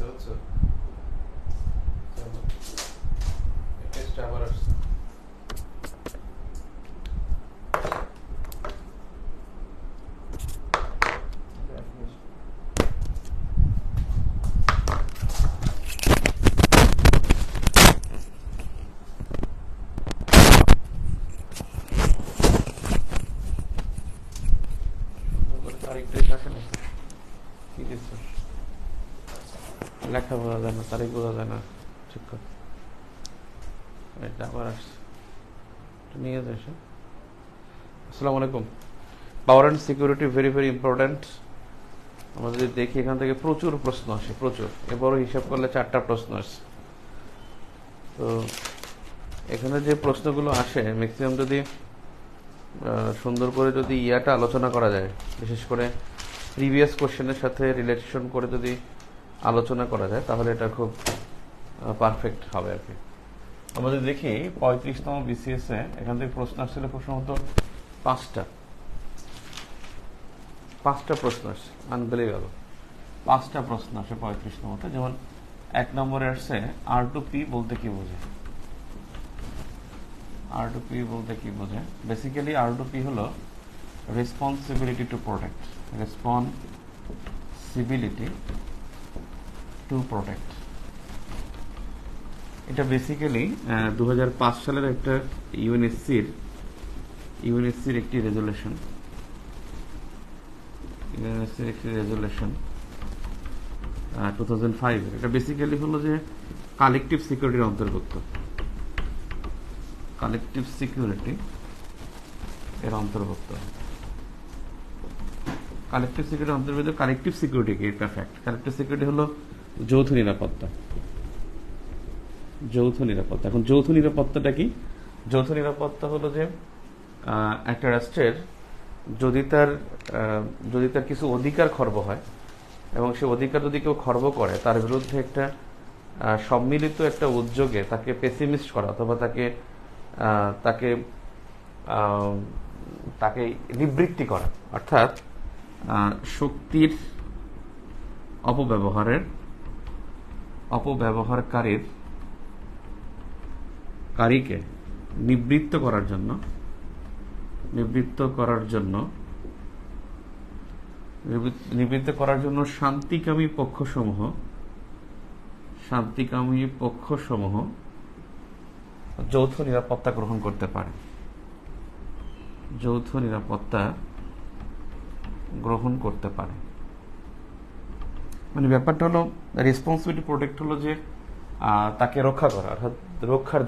বুঝছো? টেস্ট আবার আসছে। লেখা বোঝা যায় না, তারিখ বোঝা যায় না, ঠিক করে এটা আবার আসছে, নিয়ে যাস। আসসালামু আলাইকুম। Power and security very very important. আমরা যদি দেখি এখান থেকে প্রচুর প্রশ্ন আসে, প্রচুর। এবারও হিসাব করলে 4টা প্রশ্ন আসে। তো এখানে যে প্রশ্নগুলো আসে ম্যাক্সিমাম যদি সুন্দর করে যদি ইয়াটা আলোচনা করা যায়, বিশেষ করে প্রিভিয়াস কোশ্চেনের সাথে রিলেশন করে যদি আলোচনা করা যায়, তাহলে এটা খুব পারফেক্ট হবে আর কি। আমরা যদি দেখি 35তম বিসিএস এ এখান থেকে প্রশ্ন আসছিল খুব সম্ভবত 5টা প্রশ্ন আসছে। আনবিলিভেবল, 5টা প্রশ্ন আসে 35তমতে। যেমন 1 নম্বরে আসছে R2P বলতে কি বোঝে। R2P বলতে কি বোঝে? বেসিক্যালি R2P হলো responsibility to protect. Responsibility to protect, এটা বেসিক্যালি 2005 সালের একটা ইউএনএসসির একটি রেজুলেশন। 2005 এটা বেসিক্যালি হলো যে কালেকটিভ সিকিউরিটির অন্তর্ভুক্ত। কালেকটিভ সিকিউরিটি এর অন্তর্ভুক্ত। কালেকটিভ সিকিউরিটির অন্তর্ভুক্ত। কালেকটিভ সিকিউরিটি কি? এটা ফ্যাক্ট। কালেকটিভ সিকিউরিটি হলো যৌথ নিরাপত্তা। যৌথ নিরাপত্তা। এখন যৌথ নিরাপত্তাটা কি? যৌথ নিরাপত্তা হলো যে একটা রাষ্ট্রের যদি তার কিছু অধিকার খর্ব হয় এবং সে অধিকার যদি কেউ খর্ব করে, তার বিরুদ্ধে একটা সম্মিলিত একটা উদ্যোগে তাকে পেসিমিস্ট করা অথবা তাকে তাকে নিবৃত্তি করা, অর্থাৎ শক্তির অপব্যবহারকারীকে নিবৃত্ত করার জন্য শান্তিকামী পক্ষসমূহ যৌথ নিরাপত্তা গ্রহণ করতে পারে। যৌথ নিরাপত্তা গ্রহণ করতে পারে মানে ব্যাপারটা হলো রেসপন্সিবিলিটি প্রোটেক্ট হলো যে তাকে রক্ষা করা, অর্থাৎ রক্ষার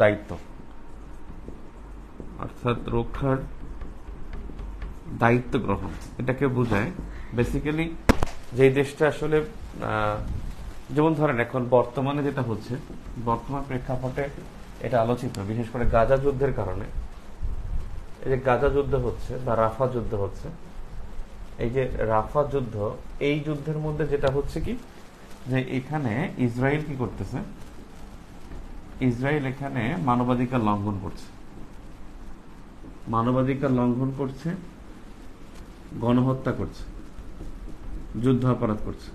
দায়িত্ব গ্রহণ। এটাকে বোঝায় বেসিক্যালি যে দেশটা আসলে যেমন ধরেন এখন বর্তমানে যেটা হচ্ছে, বর্তমান প্রেক্ষাপটে এটা আলোচিত, বিশেষ করে গাজা যুদ্ধের কারণে। এই যে গাজা যুদ্ধ হচ্ছে বা রাফা যুদ্ধ হচ্ছে, এই যে রাফা যুদ্ধ, এই যুদ্ধের মধ্যে যেটা হচ্ছে কি, যে এখানে ইসরায়েল কি করতেছে? ইসরায়েল এখানে মানবাধিকার লঙ্ঘন করছে, গণহত্যা করছে, যুদ্ধ অপরাধ করছে।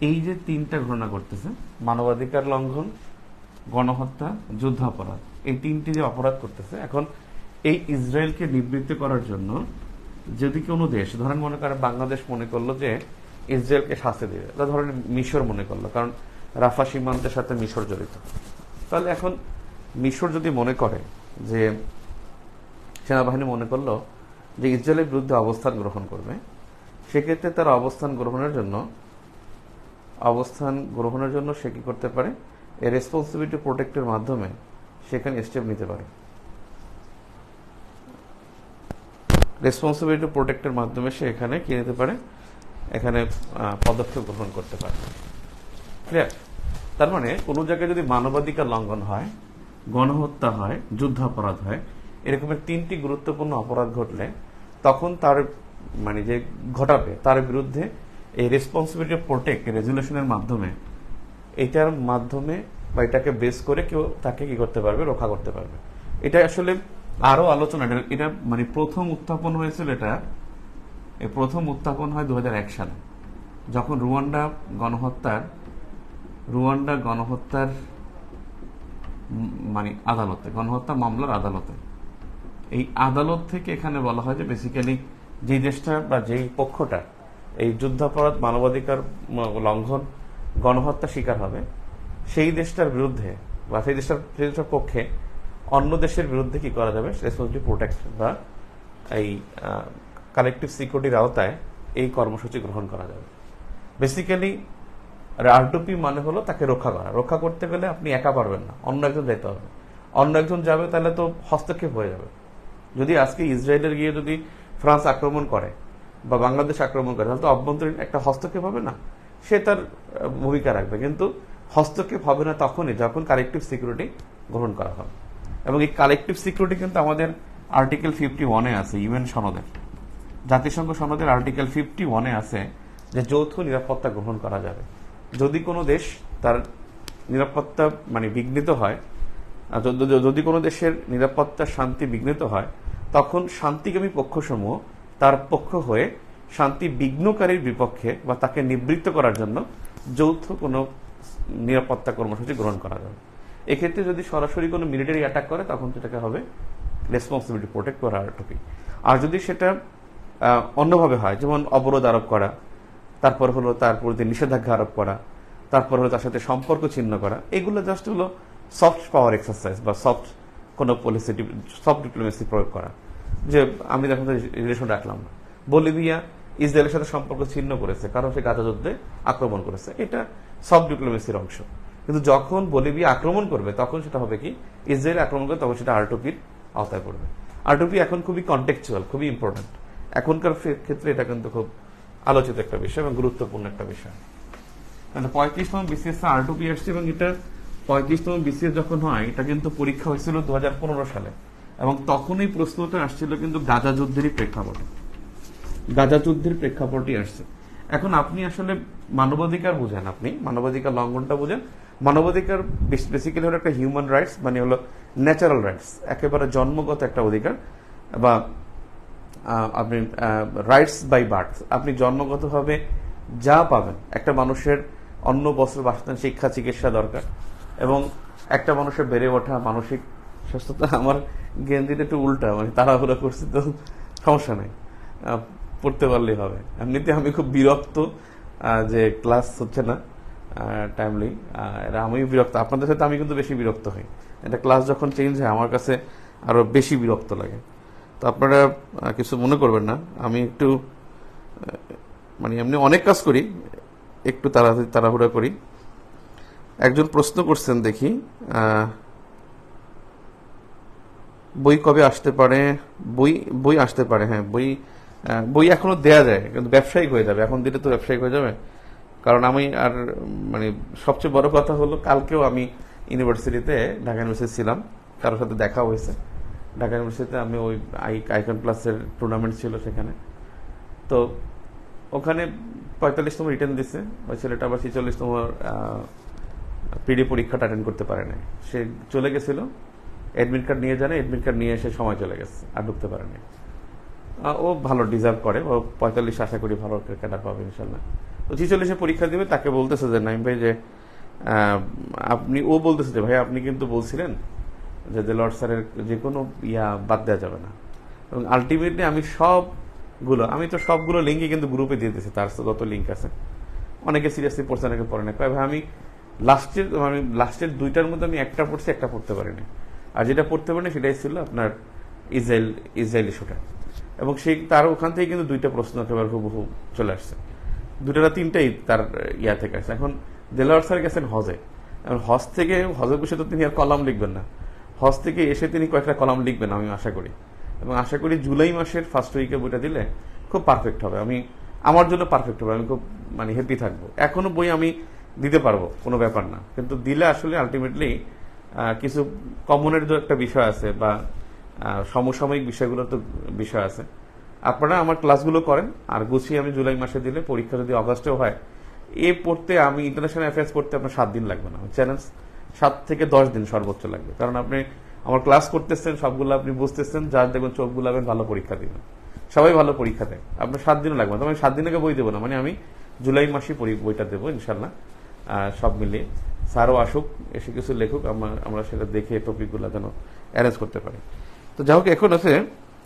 এই যে 3টা ঘটনা করতেছে, মানবাধিকার লঙ্ঘন, গণহত্যা, যুদ্ধ অপরাধ, এই 3টি যে অপরাধ করতেছে, এখন এই ইসরায়েলকে নিবৃত্ত করার জন্য যদি কোনো দেশ, ধরেন মনে করেন বাংলাদেশ মনে করলো যে ইসরায়েলকে শাস্তি দেবে, ধরেন মিশর মনে করলো, কারণ রাফা সীমান্তের সাথে মিশর জড়িত, তাহলে এখন মিশর যদি মনে করে যে সেনাবাহিনী মনে করলো যে ইসরায়েলের বিরুদ্ধে অবস্থান গ্রহণ করবে, সেক্ষেত্রে তার অবস্থান গ্রহণের জন্য সে কি করতে পারে? এই রেসপন্সিবিলিটি প্রোটেক্টের মাধ্যমে সেখানে স্টেপ নিতে পারে। রেসপন্সিবিলিটি প্রোটেক্টের মাধ্যমে সে এখানে কি নিতে পারে? এখানে পদক্ষেপ গ্রহণ করতে পারে। ক্লিয়ার? তার মানে কোনো জায়গায় যদি মানবাধিকার লঙ্ঘন হয়, গণহত্যা হয়, যুদ্ধাপরাধ হয়, এরকমের 3টি গুরুত্বপূর্ণ অপরাধ ঘটলে তখন তার মানে যে ঘটাবে তার বিরুদ্ধে এই রেসপন্সিবিলিটি প্রোটেক্ট রেজুলেশনের মাধ্যমে, এটার মাধ্যমে বা এটাকে বেস করে কেউ তাকে কি করতে পারবে? রক্ষা করতে পারবে। এটা আসলে আরো আলোচনা, এটা মানে প্রথম উত্থাপন হয়েছিল, এটা প্রথম উত্থাপন হয় 2001 সালে। যখন রুয়ান্ডা গণহত্যার মানে আদালতে, গণহত্যা মামলার আদালতে, এই আদালত থেকে এখানে বলা হয় যে বেসিক্যালি যেই দেশটা বা যেই পক্ষটা এই যুদ্ধাপরাধ, মানবাধিকার লঙ্ঘন, গণহত্যা শিকার হবে, সেই দেশটার বিরুদ্ধে বা সেই দেশটার পক্ষে অন্য দেশের বিরুদ্ধে কি করা যাবে, রেসপন্সিবিলিটি প্রোটেকশন বা এই কালেকটিভ সিকিউরিটির আওতায় এই কর্মসূচি গ্রহণ করা যাবে। বেসিক্যালি R2P মানে হলো তাকে রক্ষা করা। রক্ষা করতে গেলে আপনি একা পারবেন না, অন্য একজন যেতে হবে। অন্য একজন যাবে তাহলে তো হস্তক্ষেপ হয়ে যাবে। যদি আজকে ইসরায়েলের গিয়ে যদি ফ্রান্স আক্রমণ করে বা বাংলাদেশ আক্রমণ করে, তাহলে তো অভ্যন্তরীণ একটা হস্তক্ষেপ হবে না, সে তার ভূমিকা রাখবে। কিন্তু হস্তক্ষেপ হবে না তখনই যখন কালেকটিভ সিকিউরিটি গ্রহণ করা হবে। এবং এই কালেকটিভ সিকিউরিটি কিন্তু আমাদের আর্টিকেল 51-এ আছে, ইউএন সনদের, জাতিসংঘ সনদের আর্টিকেল 51-এ আছে যে যৌথ নিরাপত্তা গ্রহণ করা যাবে যদি কোনো দেশ তার নিরাপত্তা মানে বিঘ্নিত হয়, যদি কোনো দেশের নিরাপত্তা শান্তি বিঘ্নিত হয়, তখন শান্তিকামী পক্ষসমূহ তার পক্ষ হয়ে শান্তি বিঘ্নকারীর বিপক্ষে বা তাকে নিবৃত্ত করার জন্য যৌথ কোনো নিরাপত্তা কর্মসূচি গ্রহণ করা যাবে। এক্ষেত্রে যদি সরাসরি কোনো মিলিটারি অ্যাটাক করে, তখন সেটাকে হবে রেসপন্সিবিলিটি প্রোটেক্ট করা R2P। আর যদি সেটা অন্যভাবে হয়, যেমন অবরোধ আরোপ করা, তারপর হলো তার প্রতি নিষেধাজ্ঞা আরোপ করা, তারপর হলো তার সাথে সম্পর্ক ছিন্ন করা, এগুলো জাস্ট হলো সফট পাওয়ার এক্সারসাইজ বা সফট কোনো পলিসি, সফট ডিপ্লোমেসি প্রয়োগ করা। যে আমি দেখুন রিলেশন রাখলাম না, বলিভিয়া ইসরায়েলের সাথে সম্পর্ক ছিন্ন করেছে কারণ সে গাজা যুদ্ধে আক্রমণ করেছে, এটা সফট ডিপ্লোমেসির অংশ। কিন্তু যখন বলিভিয়া আক্রমণ করবে তখন সেটা হবে কি, ইসরায়েল আক্রমণ করবে, তখন সেটা R2Pর আওতায় পড়বে। R2P এখন খুবই কন্টেক্সচুয়াল, খুবই ইম্পর্টেন্ট। এখনকার ক্ষেত্রে এটা কিন্তু খুব আলোচিত একটা বিষয় এবং গুরুত্বপূর্ণ একটা বিষয়। 35তম BCS R2P আসছে এবং এটা 35তম BCS যখন হয়, এটা কিন্তু পরীক্ষা হয়েছিল 2015 সালে এবং তখন এই প্রশ্নটা আসছিল কিন্তু গাজা যুদ্ধেরই প্রেক্ষাপটে, গাজা যুদ্ধের প্রেক্ষাপটই আসছে। এখন আপনি আসলে মানবাধিকার বুঝেন, আপনি মানবাধিকার লঙ্ঘনটা বুঝেন। মানবাধিকার বেসিক্যালি হলো একটা হিউম্যান রাইটস, মানে হলো ন্যাচারাল রাইটস, একেবারে জন্মগত একটা অধিকার, বা আপনি রাইটস বাই বার্থ, আপনি জন্মগতভাবে যা পাবেন। একটা মানুষের অন্ন, বস্ত্র, বাসস্থান, শিক্ষা, চিকিৎসা দরকার, এবং একটা মানুষের বেড়ে ওঠা মানসিক সুস্থতা। আমার গেঞ্জিটা একটু উল্টা, মানে তাড়াহুড়া করছি তো সমস্যা নেই, পড়তে পারলেই হবে। এমনিতে আমি খুব বিরক্ত যে ক্লাস হচ্ছে না টাইমলি, আমি বিরক্ত। আপনাদের সাথে আমি কিন্তু বেশি বিরক্ত হই, এটা ক্লাস যখন চেঞ্জ হয় আমার কাছে আরো বেশি বিরক্ত লাগে। তো আপনারা কিছু মনে করবেন না, আমি একটু মানে এমনি অনেক কাজ করি, একটু তাড়াহুড়া করি। একজন প্রশ্ন করছেন, দেখি বই কবে আসতে পারে। বই আসতে পারে, হ্যাঁ, বই এখনো দেয়া যায়, কিন্তু ব্যবসায়িক হয়ে যাবে। এখন দিলে তো ব্যবসায়িক হয়ে যাবে, কারণ আমি আর মানে সবচেয়ে বড় কথা হলো, কালকেও আমি ইউনিভার্সিটিতে, ঢাকা ইউনিভার্সিটি ছিলাম, কারোর সাথে দেখা হয়েছে ঢাকা ইউনিভার্সিটিতে। আমি ওই আইকন প্লাসের টুর্নামেন্ট ছিল সেখানে, তো ওখানে 45তম রিটার্ন দিচ্ছে ওই ছেলেটা, আবার 46তম পিডি পরীক্ষাটা অ্যাটেন্ড করতে পারে না। সে চলে গেছিল, অ্যাডমিট কার্ড নিয়ে জানে, অ্যাডমিট কার্ড নিয়ে এসে সময় চলে গেছে, আর ঢুকতে পারেনি। ও ভালো ডিজার্ভ করে, ও 45 আশা করি ভালো ক্যাডার পাবে ইনশাল্লাহ। তো 46-এ পরীক্ষা দিবে, তাকে বলতেছে যে নাইম ভাই যে ও বলতেছে যে ভাই আপনি কিন্তু বলছিলেন যে দেলোয়ার স্যারের যে কোনো বাদ দেওয়া যাবে না, এবং আলটিমেটলি আমি তো সবগুলো লিঙ্কই কিন্তু গ্রুপে দিয়ে দিয়েছি, তার যত লিঙ্ক আছে। অনেকে সিরিয়াসলি পড়ছে, অনেকে পড়ে না। ভাই আমি লাস্টের 2টার মধ্যে আমি একটা পড়ছি, একটা পড়তে পারিনি। আর যেটা পড়তে পারিনি সেটাই ছিল আপনার ইসরায়েল ইস্যুটা, এবং তার ওখান থেকে কিন্তু 2টা প্রশ্ন একেবারে হুবহু চলে আসছে, 2টা না 3টাই তার থেকে আসছে। এখন দেলোয়ার স্যার গেছেন হজে, এখন হজের বিষয়ে তো তিনি আর কলাম লিখবেন না, হজ থেকে এসে তিনি কয়েকটা কলাম লিখবেন আমি আশা করি, এবং আশা করি জুলাই মাসের ফার্স্ট উইকে বইটা দিলে খুব পারফেক্ট হবে। আমার জন্য পারফেক্ট হবে, আমি খুব মানে হ্যাপি থাকবো। এখনো বই আমি দিতে পারবো, কোনো ব্যাপার না, কিন্তু দিলে আসলে আলটিমেটলি কিছু কমনের যে একটা বিষয় আছে বা সমসাময়িক বিষয়গুলোর তো বিষয় আছে। আপনারা আমার ক্লাসগুলো করেন, আর গুছিয়ে আমি জুলাই মাসে দিলে, পরীক্ষা যদি অগাস্টেও হয়, পড়তে আমি ইন্টারন্যাশনাল অ্যাফেয়ার্স পড়তে আপনার 7 দিন লাগবে না, চ্যালেঞ্জ 7 থেকে 10 দিন সর্বোচ্চ লাগবে। কারণ আপনি আমার ক্লাস করতেছেন, সবগুলো আপনি বুঝতেছেন, যার দেখবেন চোখ বুলাবেন, ভালো পরীক্ষা দিবেন, সবাই ভালো পরীক্ষা দেয়, আপনার 7 দিনও লাগবে না। আমি 7 দিন আগে বই দেবো না, মানে আমি জুলাই মাসে বইটা দেবো ইনশাল্লাহ, সব মিলিয়ে। স্যারও আসুক, এসে কিছু লেখুক, আমরা সেটা দেখে টপিকগুলো যেন অ্যারেঞ্জ করতে পারি। তো যাই হোক, এখন আছে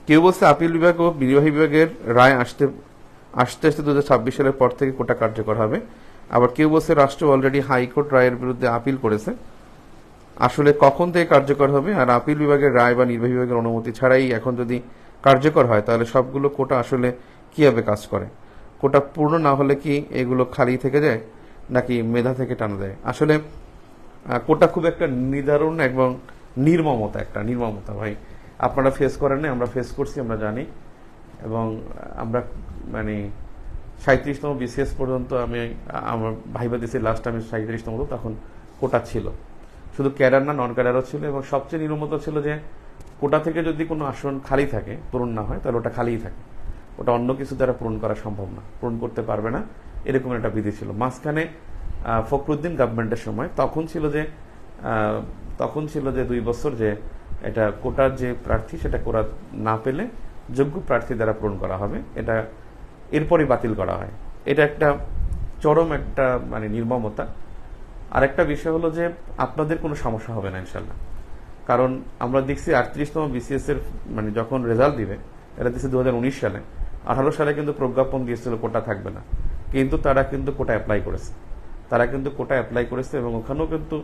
কেউ বলছে আপিল বিভাগ ও নির্বাহী বিভাগের রায় আসতে আসতে 2026 সালের পর থেকে কোটা কার্যকর হবে। আবার কেউ বলছে রাষ্ট্র অলরেডি হাইকোর্ট রায়ের বিরুদ্ধে আপিল করেছে। আসলে কখন থেকে কার্যকর হবে? আর আপিল বিভাগের রায় বা নির্বাহী বিভাগের অনুমতি ছাড়াই এখন যদি কার্যকর হয়, তাহলে সবগুলো কোটা আসলে কিভাবে কাজ করে? কোটা পূর্ণ না হলে কি এগুলো খালি থেকে যায়, নাকি মেধা থেকে টানা দেয়? আসলে কোটা খুব একটা নির্ধারণ এবং নির্মমতা ভাই, আপনারা ফেস করেন না, আমরা ফেস করছি, আমরা জানি। এবং আমরা মানে 37তম বিসিএস পর্যন্ত আমার ভাইবা দিয়েছি লাস্ট আমি 37তম, তখন কোটা ছিল, শুধু ক্যাডার না নন ক্যাডারও ছিল। এবং সবচেয়ে নির্মমতা ছিল যে কোটা থেকে যদি কোনো আসন খালি থাকে, পূরণ না হয়, তাহলে ওটা খালিই থাকে, ওটা অন্য কিছু দ্বারা পূরণ করা সম্ভব না, পূরণ করতে পারবে না, এরকম একটা বিধি ছিল। মাঝখানে ফখরুদ্দিন গভর্নমেন্টের সময় তখন ছিল যে 2 বছর যে এটা কোটার যে প্রার্থী সেটা কোটা না পেলে যোগ্য প্রার্থী দ্বারা পূরণ করা হবে, এটা এরপরই বাতিল করা হয়। এটা একটা চরম একটা মানে নির্মমতা। আর একটা বিষয় হলো যে আপনাদের কোনো সমস্যা হবে না ইনশাল্লাহ, কারণ আমরা দেখছি 38তম বিসিএস এর মানে যখন রেজাল্ট দিবে, এটা দিচ্ছে 2019 সালে, 18 সালে কিন্তু প্রজ্ঞাপন দিয়েছিল কোটা থাকবে না, কিন্তু তারা কিন্তু কোটা অ্যাপ্লাই করেছে এবং ওখানেও কিন্তু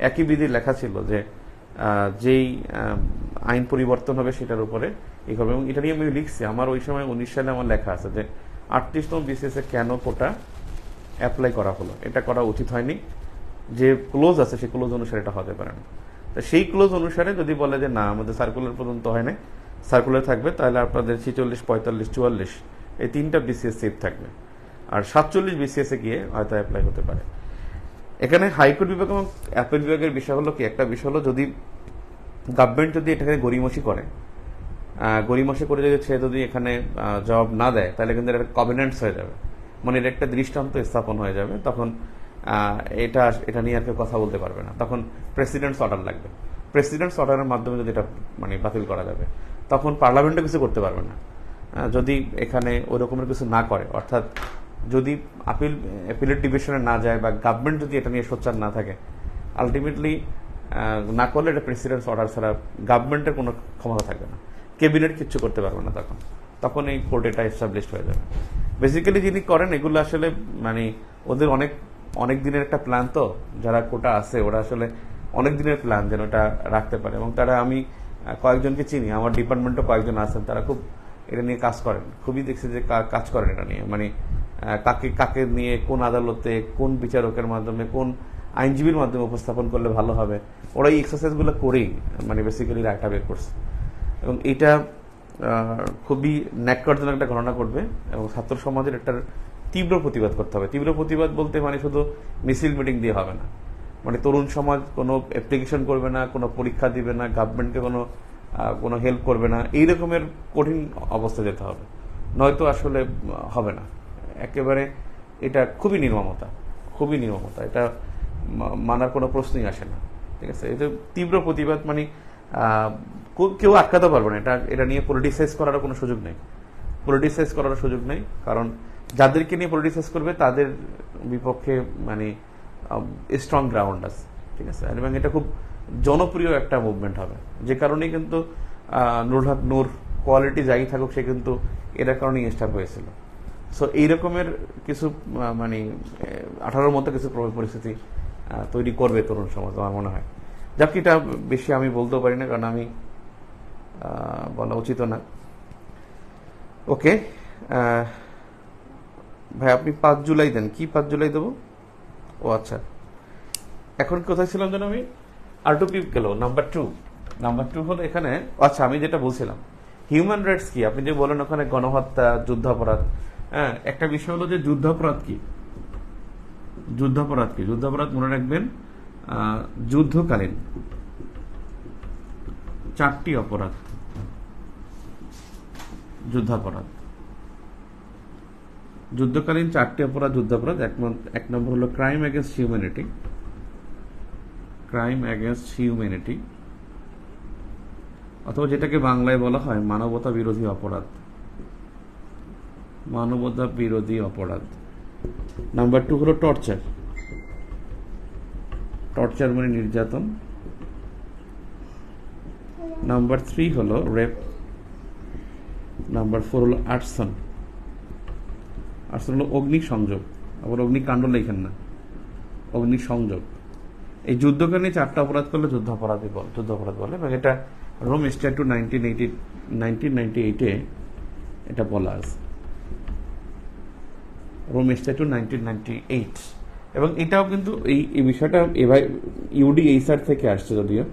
একই বিধি লেখা ছিল যে যেই আইন পরিবর্তন হবে সেটার উপরে এই হবে। এবং এটা নিয়ে আমি লিখছি, আমার ওই সময় 19 সালে আমার লেখা আছে যে 38তম বিসিএস এ কেন কোটা অ্যাপ্লাই করা হলো, এটা করা উচিত হয়নি, যে ক্লোজ আছে সেই ক্লোজ অনুসারে এটা হতে পারে না। তো সেই ক্লোজ অনুসারে যদি বলে যে না আমাদের সার্কুলার পর্যন্ত হয় না, সার্কুলার থাকবে, তাহলে আপনাদের 46, 45, 44 এই 3টা বিসিএস সেফ থাকবে, আর 47 বিসিএস এ গিয়ে হয়তো অ্যাপ্লাই হতে পারে। এখানে হাইকোর্ট বিভাগ এবং অ্যাপিল বিভাগের বিষয় হলো কি, একটা বিষয় হলো যদি গভর্নমেন্ট যদি এটাকে গড়িমসি করে যদি এখানে জবাব না দেয়, তাহলে কিন্তু এটা কভেনেন্টস হয়ে যাবে, মানে এটা একটা দৃষ্টান্ত স্থাপন হয়ে যাবে। তখন এটা নিয়ে আর কেউ কথা বলতে পারবে না, তখন প্রেসিডেন্টস অর্ডার লাগবে। প্রেসিডেন্টস অর্ডারের মাধ্যমে যদি এটা মানে বাতিল করা যাবে, তখন পার্লামেন্টও কিছু করতে পারবে না। যদি এখানে ওই রকমের কিছু না করে, অর্থাৎ যদি অ্যাপিলেট ডিভিশনে না যায় বা গভর্নমেন্ট যদি এটা নিয়ে সোচ্চার না থাকে, আলটিমেটলি না করলে এটা প্রেসিডেন্টস অর্ডার ছাড়া গভর্নমেন্টের কোনো ক্ষমতা থাকবে না, ক্যাবিনেট কিচ্ছু করতে পারবে না, তখন এই কোর্ট এটা এস্টাবলিশড হয়ে যাবে। বেসিক্যালি যিনি করেন এগুলো আসলে মানে ওদের অনেক দিনের একটা প্ল্যান, তো যারা কোটা আছে ওরা আসলে অনেক দিনের প্ল্যান যেন এটা রাখতে পারে। এবং তারা আমি কয়েকজনকে চিনি, আমার ডিপার্টমেন্টও কয়েকজন আছেন, তারা খুব এটা নিয়ে কাজ করেন, খুবই দেখছি যে কাজ করেন এটা নিয়ে, মানে কাকে নিয়ে কোন আদালতে কোন বিচারকের মাধ্যমে কোন আইনজীবীর মাধ্যমে উপস্থাপন করলে ভালো হবে, ওরা এই এক্সারসাইজগুলো করেই মানে বেসিক্যালি রায়টা বের করছে। এবং এটা খুবই ন্যাক্কারজনক একটা ঘটনা ঘটবে এবং ছাত্র সমাজের একটা তীব্র প্রতিবাদ করতে হবে। তীব্র প্রতিবাদ বলতে মানে শুধু মিছিল মিটিং দিয়ে হবে না, মানে তরুণ সমাজ কোনো অ্যাপ্লিকেশন করবে না, কোনো পরীক্ষা দিবে না, গভর্নমেন্টকে কোনো হেল্প করবে না, এই রকমের কঠিন অবস্থা যেতে হবে, নয়তো আসলে হবে না। একেবারে এটা খুবই নির্মমতা, এটা মানার কোনো প্রশ্নই আসে না, ঠিক আছে? এটা তীব্র প্রতিবাদ, মানে কেউ আটকাতে পারবে না, এটা নিয়ে পলিটিসাইজ করারও কোনো সুযোগ নেই, কারণ যাদেরকে নিয়ে পলিটিসাইজ করবে তাদের বিপক্ষে মানে স্ট্রং গ্রাউন্ড আছে, ঠিক আছে? এবং এটা খুব জনপ্রিয় একটা মুভমেন্ট হবে, যে কারণেই কিন্তু নুরুল হক নূর কোয়ালিটি যাই থাকুক, সে কিন্তু এটার কারণেই স্টার হয়েছিল। সো এই রকমের কিছু মানে 18-র মতো কিছু পরিস্থিতি তৈরি করবে তরুণ সমাজ আমার মনে হয়। যাক, এটা বেশি আমি বলতেও পারি না, কারণ আমি বলা উচিত না। ওকে ভাই, আপনি 5 জুলাই দেন। কি 5 জুলাই দেবো? ও আচ্ছা, এখন কোথায় ছিলাম যেন আমি? R2P গেল। নাম্বার টু হলো এখানে, আচ্ছা আমি যেটা বলছিলাম হিউম্যান রাইটস কি, আপনি যে বলেন ওখানে গণহত্যা, যুদ্ধাপরাধ। হ্যাঁ, একটা বিষয় হলো যে যুদ্ধাপরাধ কি, যুদ্ধাপরাধ মনে রাখবেন, যুদ্ধকালীন 4টি অপরাধ, যুদ্ধকালীন 4টি অপরাধ যুদ্ধাপরাধ। এক নম্বর হলো ক্রাইম এগেনস্ট হিউম্যানিটি, অথবা যেটাকে বাংলায় বলা হয় মানবতা বিরোধী অপরাধ। নাম্বার 2 হলো টর্চার, টর্চার মানে নির্যাতন। নাম্বার 3 হলো রেপ। নাম্বার 4 হলো আর্সন। আর্সন হলো অগ্নিসংযোগ, আবার অগ্নিকাণ্ড লেখেন না, অগ্নিসংযোগ। এই যুদ্ধকালীন 4টা অপরাধ করলে যুদ্ধ অপরাধ বলে, এবং এটা রোম স্ট্যাটুট 1998 এটা বলা আছে, রোম স্ট্যাটুট 1998। এবং এটাও কিন্তু এই বিষয়টা এবার ইউডিএইচআর থেকে আসছে, যদিও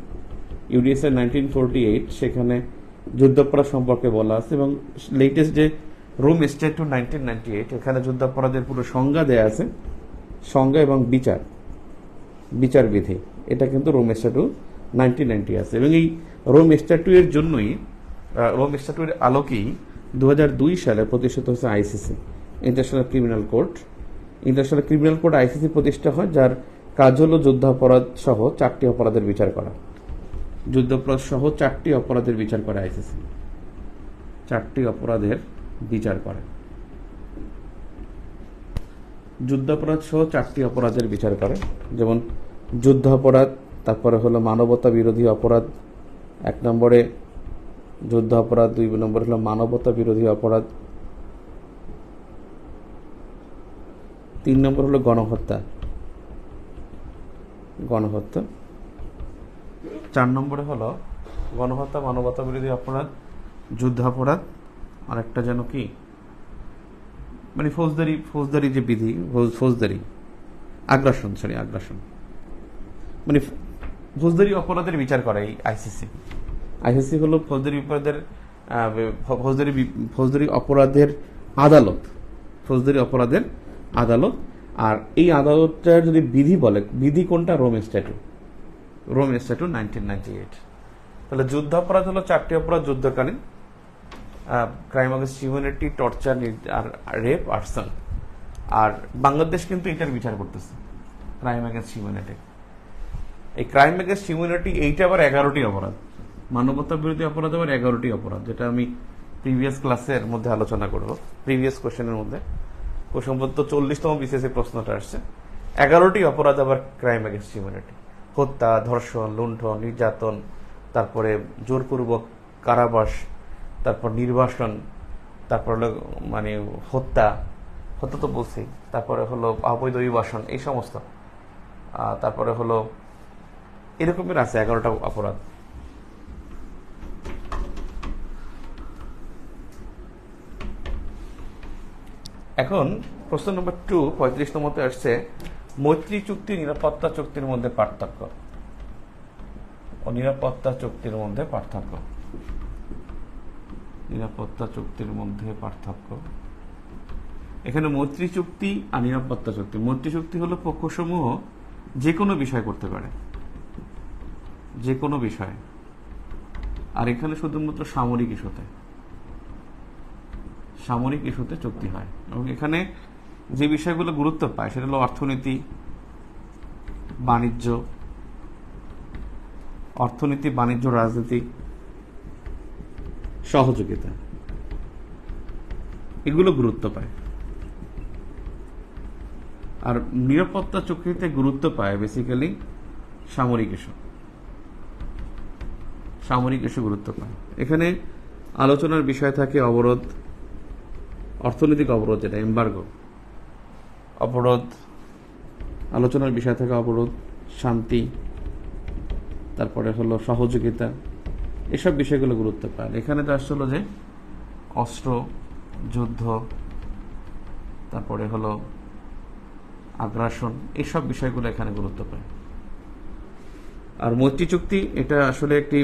ইউডিএইচআর 1948 সেখানে যুদ্ধাপরাধ সম্পর্কে বলা আছে, এবং লেটেস্ট যে রোম স্ট্যাটুট 1998 এখানে যুদ্ধাপরাধের পুরো সংজ্ঞা দেয়া আছে, সংজ্ঞা এবং বিচারবিধি, এটা কিন্তু রোম স্ট্যাটুট 1990 আছে। এবং এই রোম স্ট্যাটুটের জন্যই, রোম স্ট্যাটুটের আলোকেই 2002 সালে প্রতিষ্ঠিত হয়েছে ICC, international criminal court. International criminal court ICC প্রতিষ্ঠা হয়, যার কাজ হলো যুদ্ধাপরাধ সহ 4টি অপরাধের বিচার করা। যুদ্ধাপরাধ সহ 4টি অপরাধের বিচার করে আইসিসি, 4টি অপরাধের বিচার করে। যুদ্ধাপরাধ সহ 4টি অপরাধের বিচার করে, যেমন যুদ্ধাপরাধ, তারপরে হলো মানবতা বিরোধী অপরাধ 1 নম্বরে, যুদ্ধ অপরাধ 2 নম্বরে হলো মানবতা বিরোধী অপরাধ, 3 নম্বর হলো গণহত্যা, 4 নম্বরে হলো গণহত্যা, মানবতা বিরোধী অপরাধ, যুদ্ধাপরাধ, আর একটা যেন কি, মানে ফৌজদারি যে বিধি, ফৌজদারি আগ্রাসন, মানে ফৌজদারি অপরাধের বিচার করে এই আইসিসি হলো ফৌজদারি অপরাধের আদালত, আর এই আদালতটার যদি বিধি বলে, বিধি কোনটা? Rome statute 1998। তাহলে যুদ্ধাপরাধ হলো 4টি অপরাধ যুদ্ধকালীন, ক্রাইম অ্যাগেন্সট হিউম্যানিটি, টর্চার আর রেপ, আর্সন। আর বাংলাদেশ কিন্তু এটার বিচার করতেছে, ক্রাইম অ্যাগেন্সট হিউম্যানিটি। এই ক্রাইম অ্যাগেন্সট হিউম্যানিটি এইটা আবার 11টি অপরাধ, মানবতা বিরোধী অপরাধ আবার 11টি অপরাধ, যেটা আমি প্রিভিয়াস ক্লাসের মধ্যে আলোচনা করব, প্রিভিয়াস কোশ্চেনের মধ্যে। সম্ভবত 40তম বিসিএসের প্রশ্নটা আসছে। 11টি অপরাধ আবার ক্রাইম অ্যাগেন্সট হিউম্যানিটি, হত্যা, ধর্ষণ, লুণ্ঠন, নির্যাতন, তারপরে জোরপূর্বক কারাবাস, তারপর নির্বাসন, তারপর হলো মানে হত্যা তো বলছি, তারপরে হলো অবৈধ অভিবাসন, এই সমস্ত, তারপরে হলো এরকমের আছে 11টা অপরাধ। এখন প্রশ্ন নম্বর 2, 35 নম্বরতে আসছে, মৈত্রী চুক্তি নিরাপত্তা চুক্তির মধ্যে পার্থক্য। নিরাপত্তা চুক্তির মধ্যে পার্থক্য। এখানে মৈত্রী চুক্তি আর নিরাপত্তা চুক্তি। মৈত্রী চুক্তি হলো পক্ষসমূহ যে কোনো বিষয় করতে পারে, যে কোনো বিষয়, আর এখানে শুধুমাত্র সামরিক ইস্যুতে চুক্তি হয়। এবং এখানে যে বিষয়গুলো গুরুত্ব পায় সেটা হলো অর্থনীতি, বাণিজ্য, রাজনীতি, সহযোগিতা, এগুলো গুরুত্ব পায়। আর নিরাপত্তা চুক্তিতে গুরুত্ব পায় বেসিক্যালি সামরিক ইস্যু গুরুত্ব পায়। এখানে আলোচনার বিষয় থাকে অবরোধ, অর্থনৈতিক অবরোধ, যেটা এমবার্গো, অবরোধ, আলোচনার বিষয় থাকে অবরোধ, শান্তি, তারপরে হলো সহযোগিতা, এসব বিষয়গুলো গুরুত্ব পায়। এখানে তো আসলে যে অস্ত্র, যুদ্ধ, তারপরে হলো আগ্রাসন, এইসব বিষয়গুলো এখানে গুরুত্ব পায়। আর মৈত্রী চুক্তি এটা আসলে একটি,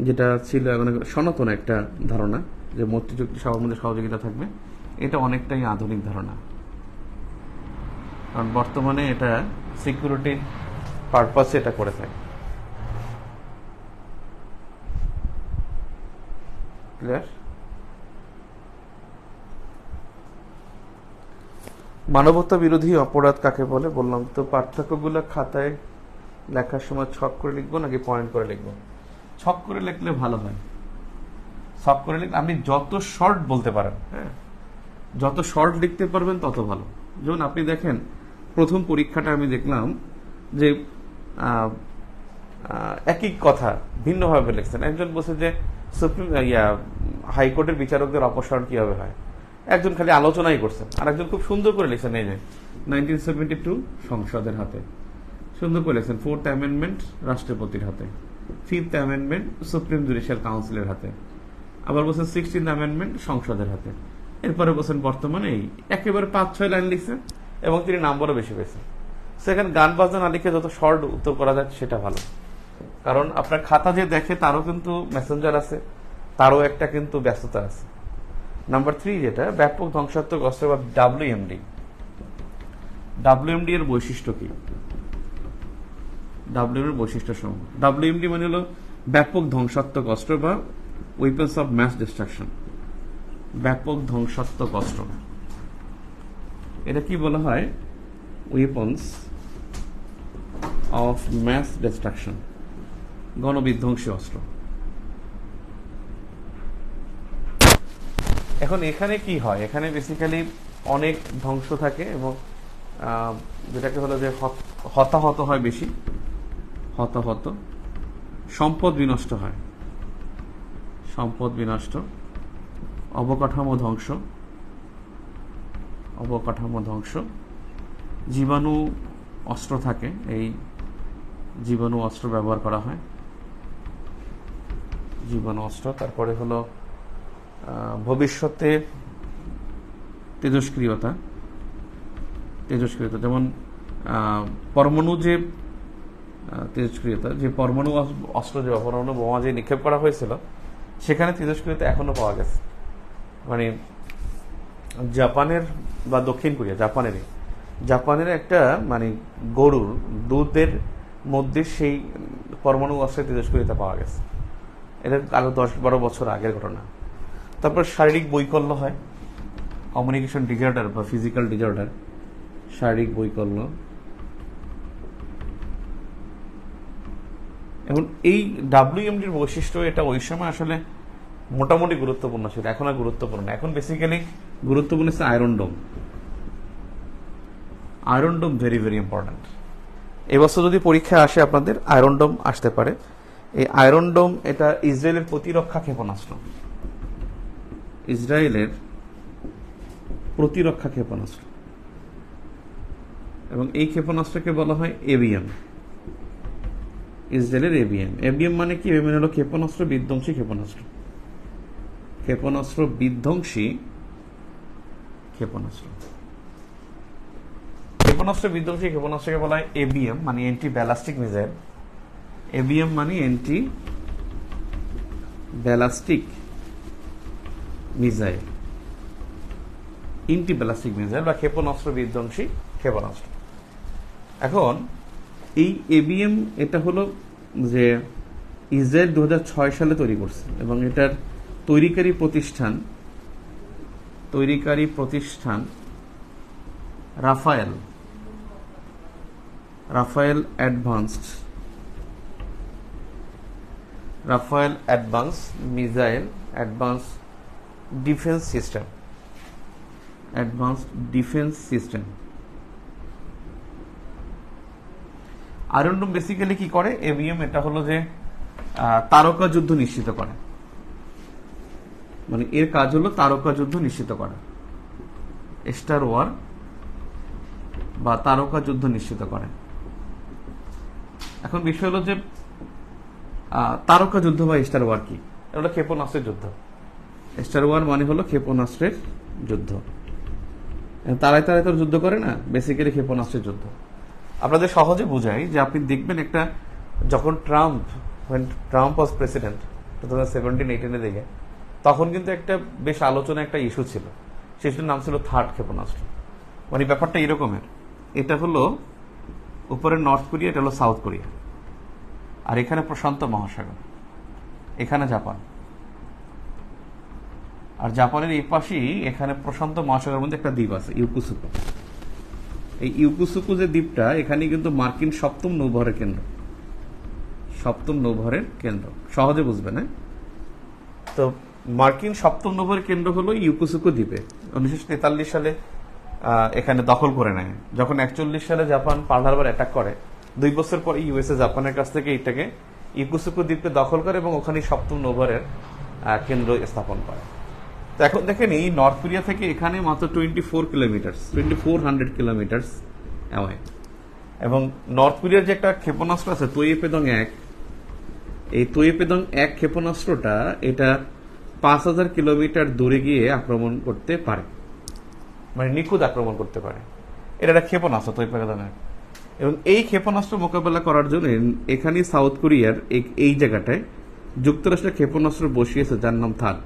যেটা ছিল মানে সনাতন একটা ধারণা যে মৈত্রী চুক্তি সবার মধ্যে সহযোগিতা থাকবে, এটা অনেকটাই আধুনিক ধারণা, কারণ বর্তমানে এটা সিকিউরিটির পারপাসে এটা করে থাকে। ক্লিয়ার? মানবতা বিরোধী অপরাধ কাকে বলে বললাম তো। পার্থক্যগুলো খাতায় লেখার সময় ছক করে লিখবো নাকি পয়েন্ট করে লিখবো? ছক করে লিখলে ভালো হয়। ছক করে লিখলে আপনি যত শর্ট বলতে পারেন, হ্যাঁ, যত শর্ট লিখতে পারবেন তত ভালো। যেমন আপনি দেখেন প্রথম পরীক্ষাটা আমি দেখলাম যে একই কথা ভিন্নভাবে লিখছেন। একজন বলছে যে সুপ্রিম হাইকোর্টের বিচারকদের অপসারণ কিভাবে হয়, একজন খালি আলোচনাই করছেন, আর একজন খুব সুন্দর করে লিখছেন এই যে 1972 সংসদের হাতে, সুন্দর করে লিখছেন 4th অ্যামেন্ডমেন্ট রাষ্ট্রপতির হাতে, 5th অ্যামেন্ডমেন্ট সুপ্রিম জুডিশিয়াল কাউন্সিলের হাতে, আবার বলছেন 16th অ্যামেন্ডমেন্ট সংসদের হাতে, এরপরে বলছেন বর্তমানে এই একেবারে 5-6 লাইন লিখছেন এবং তিনি নাম্বারও বেশি পেয়েছেন। সেখানে গান বাজনা না লিখে যত শর্ট উত্তর করা যায় সেটা ভালো, কারণ আপনার খাতা যে দেখে তারও কিন্তু মেসেঞ্জার আছে, তারও একটা কিন্তু ব্যস্ততা আছে। নাম্বার 3 যেটা ব্যাপক ধ্বংসাত্মক অস্ত্র বা WMD, WMD এর বৈশিষ্ট্য কি? WMD এর বৈশিষ্ট্য সমূহ। WMD মানে হলো ব্যাপক ধ্বংসাত্মক অস্ত্র বা ওয়েপন্স অফ ম্যাস ডিস্ট্রাকশন, ব্যাপক ধ্বংসাত্মক অস্ত্র। এটা কি বলা হয়? ওয়েপন্স অফ ম্যাস ডিস্ট্রাকশন, গণবিধ্বংসী অস্ত্র। এখন এখানে কি হয়? এখানে বেসিক্যালি অনেক ধ্বংস থাকে এবং যেটাকে হলো যে হতাহত হয় বেশি, হতাহত, সম্পদ বিনষ্ট হয়, সম্পদ বিনষ্ট, অবকাঠামো ধ্বংস, অবকাঠামো ধ্বংস, জীবাণু অস্ত্র থাকে, এই জীবাণু অস্ত্র ব্যবহার করা হয়, জীবাণু অস্ত্র। তারপরে হলো ভবিষ্যতে তেজস্ক্রিয়তা, তেজস্ক্রিয়তা যেমন পরমাণু যে তেজস্ক্রিয়তা, যে পরমাণু অস্ত্র, যে পরমাণু বোমা যে নিক্ষেপ করা হয়েছিল সেখানে তেজস্ক্রিয়তা এখনো পাওয়া গেছে। মানে জাপানের বা দক্ষিণ কোরিয়া, জাপানের একটা মানে গরুর দুধের মধ্যে সেই পরমাণু অস্ত্রের তেজস্ক্রিয়তা পাওয়া গেছে। এটা আরো 10-12 বছর আগের ঘটনা। তারপর শারীরিক বৈকল্য হয়, কমিউনিকেশন ডিসঅর্ডার বা ফিজিক্যাল ডিসঅর্ডার, শারীরিক বৈকল্য। এখন এই WMDর বৈশিষ্ট্য, এটা ওই সময় আসলে মোটামুটি গুরুত্বপূর্ণ ছিল, এখন আর গুরুত্বপূর্ণ না। এখন বেসিক্যালি গুরুত্বপূর্ণ হচ্ছে আয়রন ডোম। আয়রন ডোম ভেরি ভেরি ইম্পর্টেন্ট। এবছর যদি পরীক্ষা আসে আপনাদের, আয়রন ডোম আসতে পারে। এই আয়রন ডোম এটা ইসরায়েলের প্রতিরক্ষা ক্ষেপণাস্ত্র, ইসরায়েলের প্রতিরক্ষা ক্ষেপণাস্ত্র, এবং এই ক্ষেপণাস্ত্রকে বলা হয় এবিএম, ইসরায়েলের এবিএম। এবিএম মানে কি? এবিএম হলো ক্ষেপণাস্ত্র বিধ্বংসী ক্ষেপণাস্ত্র, ক্ষেপণাস্ত্র বিধ্বংসী ক্ষেপণাস্ত্র। ক্ষেপণাস্ত্র বিধ্বংসী ক্ষেপণাস্ত্রকে বলা হয় এবিএম, মানে অ্যান্টি ব্যালাস্টিক মিসাইল। এবিএম মানে anti ballistic missile, anti ballistic missile বা ক্ষেপণাস্ত্র বিধ্বংসী ক্ষেপণাস্ত্র। এখন এই এবিএম এটা হলো যে ইসরায়েল 2006 সালে তৈরি করছে এবং এটার তৈরিকারী প্রতিষ্ঠান Rafael advance missile advance defence system. Iron dome basically কি করে? এবিএম এটা হলো যে তারকা যুদ্ধ নিশ্চিত করে, মানে এর কাজ হলো তারকা যুদ্ধ নিশ্চিত করা, স্টার ওয়ার বা তারকা যুদ্ধ নিশ্চিত করে। এখন বিষয় হলো যে তারকা যুদ্ধ বা স্টার ওয়ার কি? এটা হলো ক্ষেপণাস্ত্রের যুদ্ধ। স্টার ওয়ার মানে হলো ক্ষেপণাস্ত্রের যুদ্ধ। তারাই তারাই তো যুদ্ধ করে না, বেসিক্যালি ক্ষেপণাস্ত্রের যুদ্ধ। আপনাদের সহজে বোঝাই যে আপনি দেখবেন একটা, যখন ট্রাম্প ওয়াজ প্রেসিডেন্ট 2017-18 দিকে, তখন কিন্তু একটা বেশ আলোচনা, একটা ইস্যু ছিল, সেটার নাম ছিল থার্ড ক্ষেপণাস্ত্র। মানে ব্যাপারটা এরকমের, এটা হলো উপরে নর্থ কোরিয়া, এটা হলো সাউথ কোরিয়া, আর এখানে প্রশান্ত মহাসাগর, এখানে জাপান, আর জাপানের এই পাশেই এখানে প্রশান্ত মহাসাগরের মধ্যে একটা দ্বীপ আছে ইউকুসুকু। এই ইউকুসুকু যে দ্বীপটা, এখানে কিন্তু মার্কিন সপ্তম নৌবহরের কেন্দ্র। সহজে বুঝবেন, হ্যাঁ? তো মার্কিন সপ্তম নৌবহরের কেন্দ্র হলো ইউকুসুকু দ্বীপে। 1943 সালে এখানে দখল করে নেয়। যখন 41 সালে জাপান পার্ল হারবার অ্যাটাক করে, 2 বছর পর ইউএসএ জাপানের কাছ থেকে এটাকে ইকুসুকু দ্বীপকে দখল করে এবং ওখানে 7ম নৌবহরের কেন্দ্র স্থাপন করে। তো এখন দেখেন এই নর্থ কোরিয়া থেকে এখানে মাত্র 2400 কিলোমিটার অ্যাওয়ে। এবং নর্থ কোরিয়ার যে একটা ক্ষেপণাস্ত্র আছে তোয়েপেদং-1, এই তোয়েপেদং-1 ক্ষেপণাস্ত্রটা এটা 5000 কিলোমিটার দূরে গিয়ে আক্রমণ করতে পারে, মানে নিখুঁত আক্রমণ করতে পারে। এটা একটা ক্ষেপণাস্ত্র তোয়েপেদং-1। এবং এই ক্ষেপণাস্ত্র মোকাবেলা করার জন্য এখানে সাউথ কোরিয়ার এই জায়গাটায় যুক্তরাষ্ট্রের ক্ষেপণাস্ত্র বসিয়েছে, যার নাম থাট।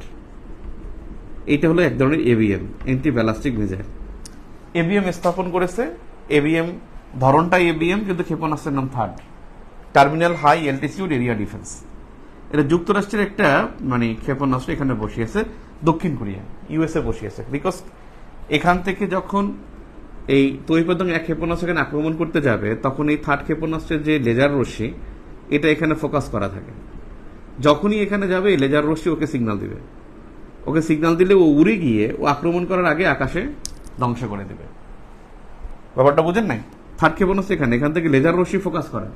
এইটা হলো এক ধরনের ABM, anti ballistic missile. ABM স্থাপন করেছে, এবিএম ধরনটা এবিএম, কিন্তু ক্ষেপণাস্ত্রের নাম third, terminal high altitude area defence. এটা যুক্তরাষ্ট্রের একটা মানে ক্ষেপণাস্ত্র এখানে বসিয়েছে, দক্ষিণ কোরিয়া ইউএসএ বসিয়েছে। বিকজ এখান থেকে যখন এই তোয়েপেদং-1 ক্ষেপণাস্ত্র এখানে আক্রমণ করতে যাবে, তখন এই থার্ড ক্ষেপণাস্ত্রের যে লেজার রশ্মি এটা এখানে ফোকাস করা থাকে। যখনই এখানে যাবে এই লেজার রশ্মি ওকে সিগন্যাল দিবে, ওকে সিগন্যাল দিলে ও উড়ে গিয়ে ও আক্রমণ করার আগে আকাশে ধ্বংস করে দেবে। ব্যাপারটা বুঝেন নাই? থার্ড ক্ষেপণাস্ত্র এখান থেকে লেজার রশ্মি ফোকাস করা,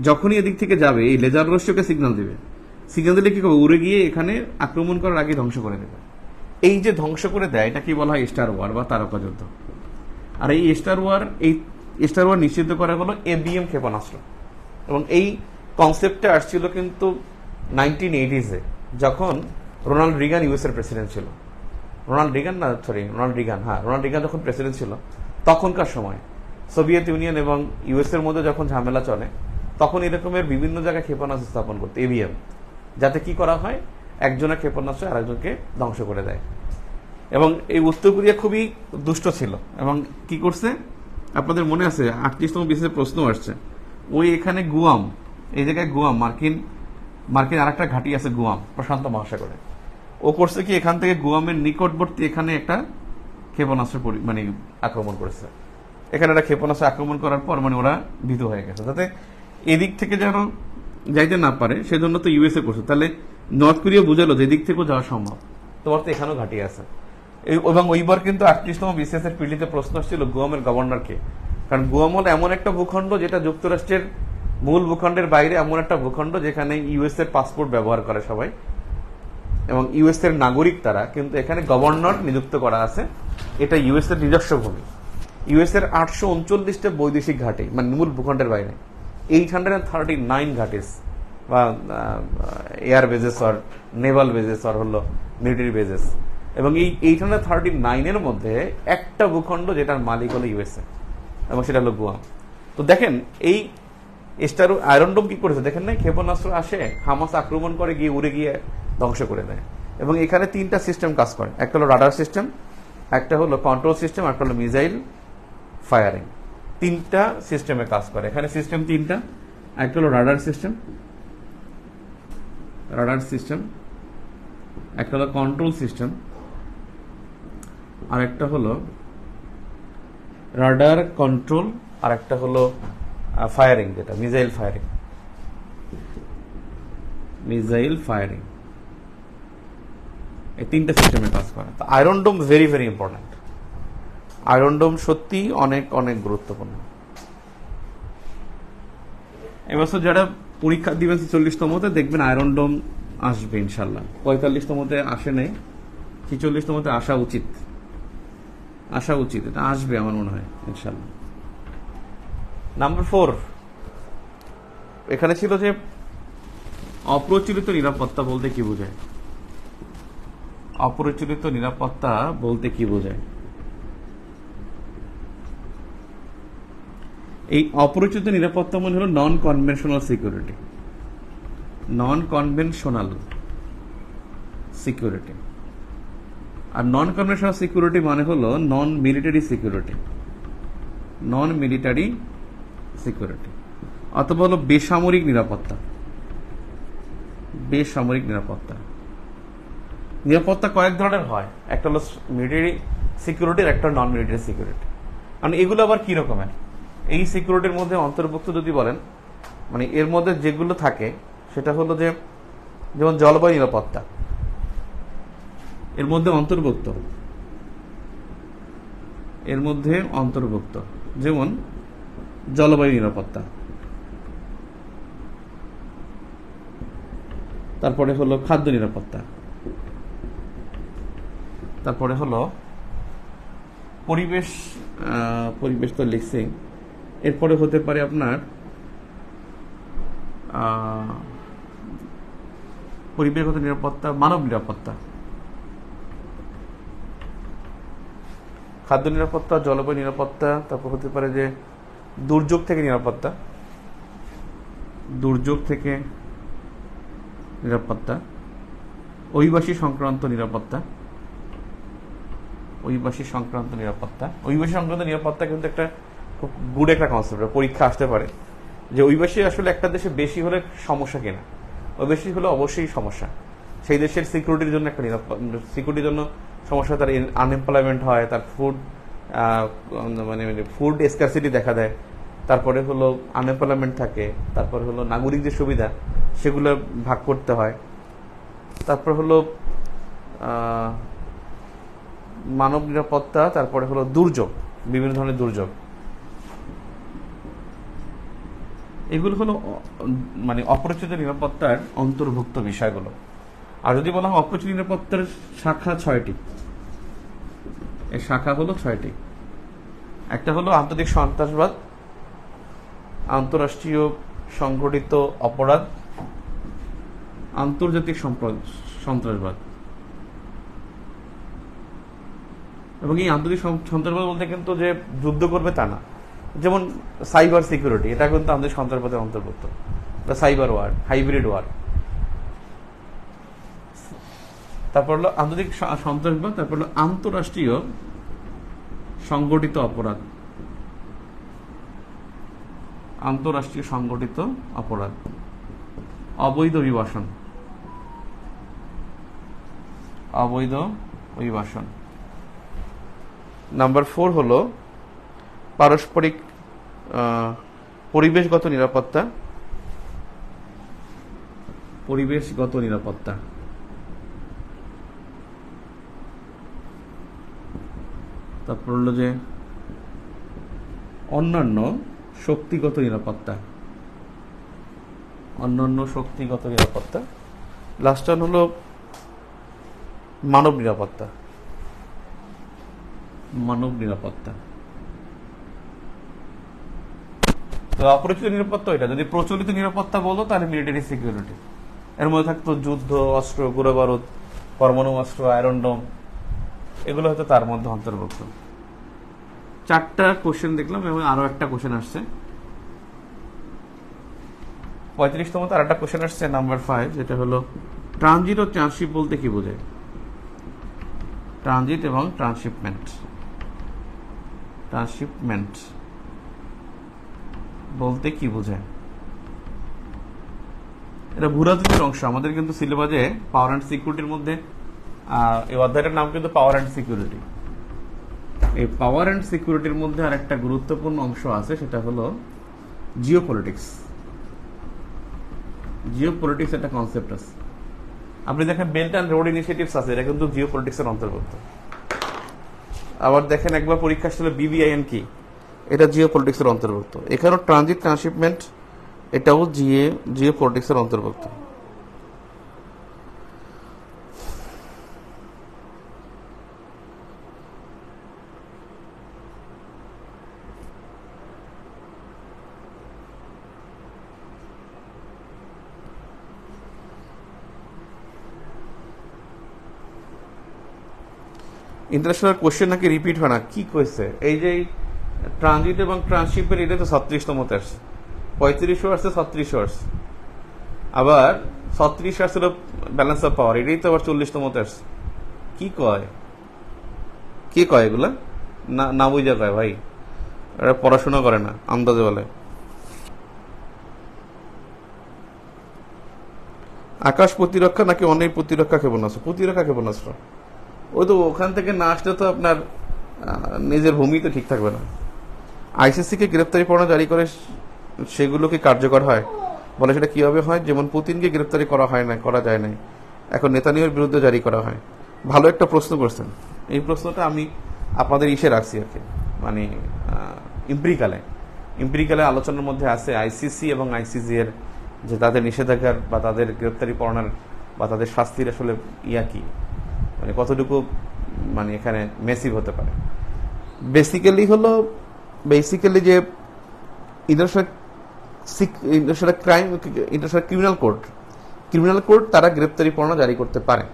যখনই এদিক থেকে যাবে এই লেজার রশ্মি ওকে সিগন্যাল দিবে, সিগন্যাল দিলে কি করবে, উড়ে গিয়ে এখানে আক্রমণ করার আগে ধ্বংস করে দেবে। এই যে ধ্বংস করে দেয় এটা কি বলা হয় স্টার ওয়ার বা তারকা যুদ্ধ। আর এই স্টার ওয়ার নিশ্চিত করা হলো এবিএম ক্ষেপণাস্ত্র। এবং এই কনসেপ্টটা আসছিল কিন্তু 1980s যখন রোনাল্ড রিগান ইউএসএর প্রেসিডেন্ট ছিল। রোনাল্ড রিগান যখন প্রেসিডেন্ট ছিল তখনকার সময় সোভিয়েত ইউনিয়ন এবং ইউএসএর মধ্যে যখন ঝামেলা চলে, তখন এরকমের বিভিন্ন জায়গায় ক্ষেপণাস্ত্র স্থাপন করতে এবিএম, যাতে কি করা হয়, একজনের ক্ষেপণাস্ত্র আরেকজনকে ধ্বংস করে দেয়। এবং এই উত্তর কোরিয়া খুবই দুষ্ট ছিল এবং কি করছে আপনাদের মনে আছে, 38তম বিসিএস প্রশ্ন আসছে, ওই এখানে গুয়াম, এই জায়গায় গুয়াম মার্কিন আরেকটা ঘাঁটি আছে গুয়াম প্রশান্ত মহাসাগরে। ও করছে কি, এখান থেকে গুয়ামের নিকটবর্তী এখানে একটা ক্ষেপণাস্ত্র মানে আক্রমণ করেছে। এখানে একটা ক্ষেপণাস্ত্র আক্রমণ করার পর মানে ওরা ভীত হয়ে গেছে, যাতে এদিক থেকে যেন যাইতে না পারে, সেজন্য তো ইউএসএ করছে। তাহলে নর্থ কোরিয়া বুঝালো যে এদিক থেকেও যাওয়া সম্ভব, তোমার তো এখানেও ঘাঁটি আছে। এবং ওইবার কিন্তু 38তম বিসিএস এর পিলিতে প্রশ্ন আসছিল গুয়ামের গভর্নরকে, কারণ গুয়াম হলো এমন একটা ভূখণ্ড যেটা যুক্তরাষ্ট্রের মূল ভূখণ্ডের বাইরে, এমন একটা ভূখণ্ড যেখানে ইউএস এর পাসপোর্ট ব্যবহার করে সবাই এবং ইউএস এর নাগরিক তারা, কিন্তু এখানে গভর্নর নিযুক্ত করা আছে। এটা ইউএস এর নিজস্ব ভূমি। ইউএস এর 839টা বৈদেশিক ঘাঁটি, মানে মূল ভূখণ্ডের বাইরে 839 ঘাঁটিস বা এয়ার বেজেস আর নেভাল বেজেস আর হলো মিলিটারি বেজেস। এবং এই 839-এর মধ্যে একটা ভূখণ্ড যেটার মালিক হলো ইউএসএ এবং সেটা হলো গুয়াম। তো দেখেন এই স্টার আয়রন ডোম কি করেছে দেখেন না, ক্ষেপণাস্ত্র আসে, হামাস আক্রমণ করে, গিয়ে উড়ে গিয়ে ধ্বংস করে দেয়। এবং এখানে 3টা সিস্টেম কাজ করে, একটা হলো রাডার সিস্টেম, একটা হলো কন্ট্রোল সিস্টেম, একটা হলো মিসাইল ফায়ারিং। 3টা সিস্টেমে কাজ করে এখানে। সিস্টেম 3টা, একটা হলো রাডার সিস্টেম, একটা হলো কন্ট্রোল সিস্টেম, আর একটা হলো রাডার কন্ট্রোল, আর একটা হলো ফায়ারিং, যেটা মিসাইল ফায়ারিং। এই 3টা সিস্টেমে কাজ করে। তো আয়রন ডোম ভেরি ভেরি ইম্পর্টেন্ট। আয়রন ডোম সত্যি অনেক অনেক গুরুত্বপূর্ণ। এবছর যারা পরীক্ষা দিবেন 46তমতে দেখবেন আয়রন ডোম আসবে ইনশাল্লাহ। 45তমতে আসে নাই, 46তমতে আসা উচিত, এটা আসবে আমার মনে হয় ইনশাল্লাহ। নাম্বার 4 এখানে ছিল যে অপ্রচলিত নিরাপত্তা বলতে কি বোঝায়। অপ্রচলিত নিরাপত্তা বলতে কি বোঝায়? এই অপরিচিত নিরাপত্তা মানে হলো নন কনভেনশনাল সিকিউরিটি। আর নন কনভেনশনাল সিকিউরিটি মানে হলো নন মিলিটারি সিকিউরিটি অথবা হলো বেসামরিক নিরাপত্তা। নিরাপত্তা কয়েক ধরনের হয়, একটা হলো মিলিটারি সিকিউরিটি, একটা নন মিলিটারি সিকিউরিটি। মানে এগুলো আবার কি রকমের? এই সিকিউরিটির মধ্যে অন্তর্ভুক্ত যদি বলেন, মানে এর মধ্যে যেগুলো থাকে সেটা হলো যে, যেমন জলবায়ু নিরাপত্তা এর মধ্যে অন্তর্ভুক্ত। এর মধ্যে অন্তর্ভুক্ত, যেমন জলবায়ু নিরাপত্তা, তারপরে হলো খাদ্য নিরাপত্তা, তারপরে হলো পরিবেশ, পরিবেশ তো লিখছি, এরপরে হতে পারে আপনার পরিবেশগত নিরাপত্তা, মানব নিরাপত্তা, খাদ্য নিরাপত্তা, জলবায়ু নিরাপত্তা, তারপর হতে পারে যে দুর্যোগ থেকে নিরাপত্তা, দুর্যোগ থেকে নিরাপত্তা, অভিবাসী সংক্রান্ত নিরাপত্তা, অভিবাসী সংক্রান্ত নিরাপত্তা। অভিবাসী সংক্রান্ত নিরাপত্তা কিন্তু একটা খুব গুড একটা কনসেপ্ট, পরীক্ষা আসতে পারে যে অভিবাসী আসলে একটা দেশে বেশি হলে সমস্যা কিনা। অভিবাসী হলে অবশ্যই সমস্যা, সেই দেশের সিকিউরিটির জন্য একটা সিকিউরিটির জন্য সমস্যা, তার আনএমপ্লয়মেন্ট হয়, তার মানে ফুড স্কারসিটি দেখা দেয়, তারপরে হলো আনএমপ্লয়মেন্ট থাকে, তারপরে হলো নাগরিক যে সুবিধা সেগুলো ভাগ করতে হয়, তারপর হলো মানব নিরাপত্তা, তারপরে হলো দুর্যোগ, বিভিন্ন ধরনের দুর্যোগ। এগুলো হলো মানে অপরিচিত নিরাপত্তার অন্তর্ভুক্ত বিষয়গুলো। আর যদি বলা হয় অপরিচিত নিরাপত্তার শাখা 6টি, এই শাখা হলো 6টি। একটা হলো আন্তর্জাতিক সন্ত্রাসবাদ, আন্তঃরাষ্ট্রীয় সংগঠিত অপরাধ, আন্তর্জাতিক সন্ত্রাসবাদ। এবং এই আন্তর্জাতিক সন্ত্রাসবাদ বলতে কিন্তু যে যুদ্ধ করবে তা না, যেমন সাইবার সিকিউরিটি, এটা কিন্তু আন্তর্জাতিক সন্ত্রাসবাদের অন্তর্ভুক্ত, বা সাইবার ওয়ার, হাইব্রিড ওয়ার। তারপর হলো আন্তর্জাতিক সন্ত্রাসবাদ, তারপর হলো আন্তঃরাষ্ট্রীয় সংগঠিত অপরাধ, আন্তঃরাষ্ট্রীয় সংগঠিত অপরাধ, অবৈধ অভিবাসন, অবৈধ অভিবাসন। নাম্বার 4 হলো পারস্পরিক পরিবেশগত নিরাপত্তা, পরিবেশগত নিরাপত্তা। তারপর হলো যে অন্যান্য শক্তিগত নিরাপত্তা, অন্যান্য শক্তিগত নিরাপত্তা। লাস্ট ওয়ান হলো মানব নিরাপত্তা, মানব নিরাপত্তা। তো অপরিচিত নিরাপত্তা এটা। যদি প্রচলিত নিরাপত্তা বলো তাহলে মিলিটারি সিকিউরিটি, এর মধ্যে থাকতো যুদ্ধ, অস্ত্র, গোলাবারুদ, পরমাণু অস্ত্র, আয়রন ডোম, এগুলো হয়তো তার মধ্যে অন্তর্ভুক্ত। 4টা কোশ্চেন দেখলাম এবং আরো একটা কোশ্চেন আসছে 35তম। আর একটা কোশ্চেন আসছে নাম্বার 5, যেটা হলো ট্রানজিট ও ট্রান্সশিপ বলতে কি বোঝায়? ট্রানজিট এবং ট্রান্সশিপমেন্ট, ট্রান্সশিপমেন্ট বলতে কি বোঝায়? এটা ভূরাজনীতির অংশ। আমাদের কিন্তু সিলেবাসে পাওয়ার অ্যান্ড সিকিউরিটির মধ্যে এই অধ্যায়টার নাম কিন্তু পাওয়ার অ্যান্ড সিকিউরিটি। এই পাওয়ার অ্যান্ড সিকিউরিটির মধ্যে আর একটা গুরুত্বপূর্ণ অংশ আছে, সেটা হলো জিও পলিটিক্স। জিও পলিটিক্স একটা কনসেপ্ট আছে। আপনি দেখেন বেল্ট অ্যান্ড রোড ইনিশিয়েটিভস আছে, এটা কিন্তু জিও পলিটিক্সের অন্তর্ভুক্ত। আবার দেখেন একবার পরীক্ষা ছিল BBIN কি, এটা জিও পলিটিক্সের অন্তর্ভুক্ত। এখানেও ট্রানজিট ট্রান্সশিপমেন্ট, এটাও জিও পলিটিক্সের অন্তর্ভুক্ত। ইন্টারন্যাশনাল কোশ্চেন নাকি রিপিট হয় না, কি কইছে? এই যে ট্রানজিট এবং ট্রান্সশিপের এটা তো 36তমতে আসছে, 35 আসছে, 36 আসছে, আবার 36 আসছিল ব্যালেন্স অফ পাওয়ার, এটাই তো আবার 40তমতে আসছে। কি কয়, কে কয় এগুলা? না না বুঝা কয় ভাই, এরা পড়াশোনা করে না, আন্দাজে বলে। আকাশ প্রতিরক্ষা নাকি অনেক প্রতিরক্ষা ক্ষেপণাস্ত্র? প্রতিরক্ষা ক্ষেপণাস্ত্র। ওই তো ওখান থেকে না আসলে তো আপনার নিজের ভূমি তো ঠিক থাকবে না। আইসিসিকে গ্রেপ্তারি পরোয়ানা জারি করে সেগুলো কি কার্যকর হয়? বলে সেটা কিভাবে হয়? যেমন পুতিনকে গ্রেপ্তারি করা হয় না, করা যায় নাই, এখন নেতানিয়াহুর বিরুদ্ধে জারি করা হয়। ভালো একটা প্রশ্ন করছেন, এই প্রশ্নটা আমি আপনাদের ইসে রাখছি আর কি। মানে ইম্পিরিক্যালে আলোচনার মধ্যে আছে আইসিসি এবং আইসিজি এর যে তাদের নিষেধাজ্ঞার বা তাদের গ্রেপ্তারি পরোয়ানার বা তাদের শাস্তির আসলে কি মানে কতটুকু মানে এখানে মেসিভ হতে পারে। বেসিক্যালি যে ইন্টারন্যাশনাল ক্রিমিনাল কোর্ট তারা গ্রেপ্তারি পরোয়ানা জারি করতে পারে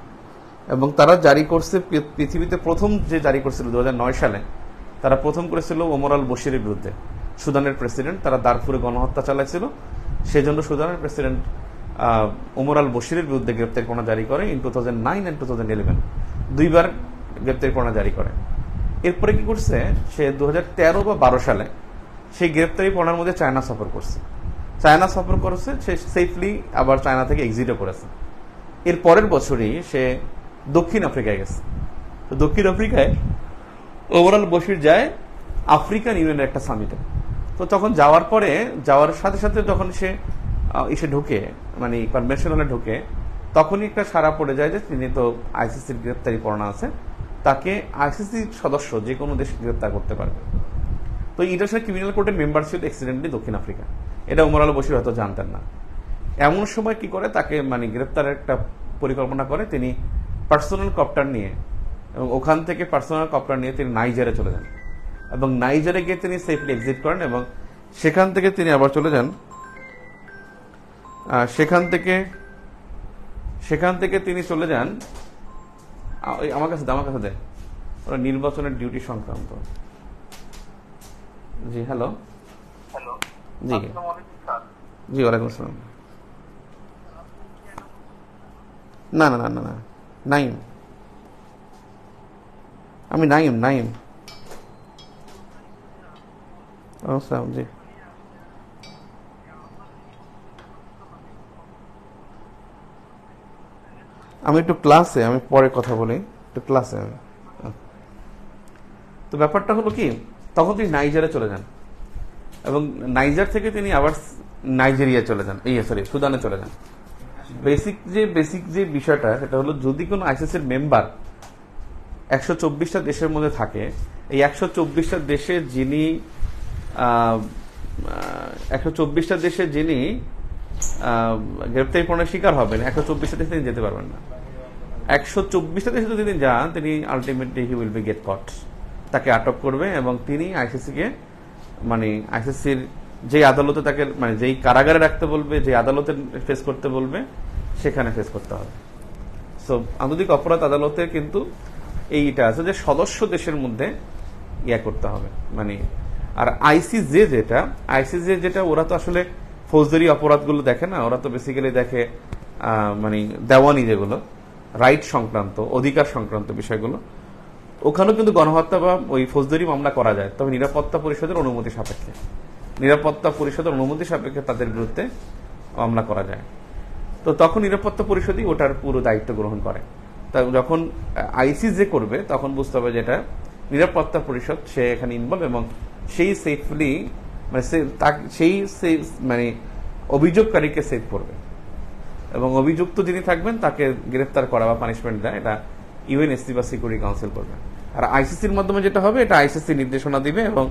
এবং তারা জারি করছে পৃথিবীতে প্রথম যে জারি করছিল 2009 সালে। তারা প্রথম করেছিল ওমর আল বশিরের বিরুদ্ধে, সুদানের প্রেসিডেন্ট। তারা দারফুরে গণহত্যা চালাইছিল, সেজন্য সুদানের প্রেসিডেন্ট ওমর আল বশিরের বিরুদ্ধে গ্রেপ্তারি পরোয়ানা জারি করে ইন 2009 and 2011, দুইবার গ্রেপ্তারি পরোয়ানা জারি করে। এরপরে কি করছে, সে 2013 বা 12 সালে সেই গ্রেপ্তারি পরোয়ানার মধ্যে চায়না সফর করেছে, সে সেফলি আবার চায়না থেকে এক্সিটও করেছে। এর পরের বছরই সে দক্ষিণ আফ্রিকায় গেছে। তো দক্ষিণ আফ্রিকায় ওভারঅল বশির যায় আফ্রিকান ইউনিয়নের একটা সামিটে। তো তখন যাওয়ার সাথে সাথে যখন সে এসে ঢুকে, মানে কনভেনশন হলে ঢুকে, তখনই একটা সাড়া পড়ে যায় যে তিনি তো আইসিসির গ্রেপ্তারি পরোয়ানা আছে, তাকে আইসিসির সদস্য যে কোনো দেশ গ্রেপ্তার করতে পারবে। তো ইন্টারন্যাশনাল ক্রিমিনাল কোর্টের মেম্বার ছিল এক্সিডেন্টলি দক্ষিণ আফ্রিকা। এটা ওমর আল বশির হয়তো জানতেন না। এমন সময় কি করে, তাকে মানে গ্রেপ্তারের একটা পরিকল্পনা করে। তিনি পার্সোনাল কপ্টার নিয়ে এবং ওখান থেকে পার্সোনাল কপ্টার নিয়ে তিনি নাইজারে চলে যান এবং নাইজারে গিয়ে তিনি সেফলি এক্সিট করেন এবং সেখান থেকে তিনি আবার চলে যান। সেখান থেকে তিনি চলে যান আমার কাছে দেয় ওরা নির্বাচনের ডিউটি সংক্রান্ত। জি হ্যালো। জি জি ওয়ালাইকুম আসসালাম। না নাইম, আমি নাইম। আসসালাম। জি আমি একটু ক্লাসে, আমি পরে কথা বলি, একটু ক্লাসে আমি। তো ব্যাপারটা হলো কি, তখন তিনি নাইজারে চলে যান এবং নাইজার থেকে তিনি আবার নাইজেরিয়া চলে যান, সুদানে চলে যান। বেসিক যে বিষয়টা সেটা হলো, যদি কোনো আইসিসির মেম্বার 124টা দেশের মধ্যে থাকে, এই 124টা দেশে যিনি 124টা দেশে যিনি গ্রেপ্তারি পরোয়ানার শিকার হবেন, 124টা দেশে তিনি যেতে পারবেন না। 124টা দেশে যদি তিনি যান, তিনি ultimately he will be get caught, তাকে আটক করবে এবং তিনি আইসিসিকে মানে আইসিসির যে আদালতে তাকে মানে যেই কারাগারে রাখতে বলবে, যে আদালতে ফেস করতে বলবে, সেখানে ফেস করতে হবে। সো আন্তর্জাতিক অপরাধ আদালতে কিন্তু এইটা আছে যে সদস্য দেশের মধ্যে করতে হবে মানে। আর আইসিজে যেটা ওরা তো আসলে ফৌজদারি অপরাধগুলো দেখে না, ওরা তো বেসিক্যালি দেখে মানে দেওয়ানি, যেগুলো রাইট সংক্রান্ত, অধিকার সংক্রান্ত বিষয়গুলো। ওখানেও কিন্তু গণহত্যা বা ওই ফৌজদারি মামলা করা যায়, তবে নিরাপত্তা পরিষদের অনুমতি সাপেক্ষে তাদের বিরুদ্ধে মামলা করা যায়। তো তখন নিরাপত্তা পরিষদই ওটার পুরো দায়িত্ব গ্রহণ করে। তা যখন আইসিজে করবে, তখন বুঝতে হবে যে এটা নিরাপত্তা পরিষদ, সে এখানে ইনভলভ এবং সেই সেফলি মানে অভিযোগকারীকে সেভ করবে এবং অভিযুক্ত যিনি থাকবেন তাকে গ্রেফতার করা বা পানিশমেন্ট দেয়, এটা ইউএনএসসি বা সিকিউরিটি কাউন্সিল করবে। আর আইসিসির মাধ্যমে যেটা হবে, এটা আইসিসি নির্দেশনা দিবে এবং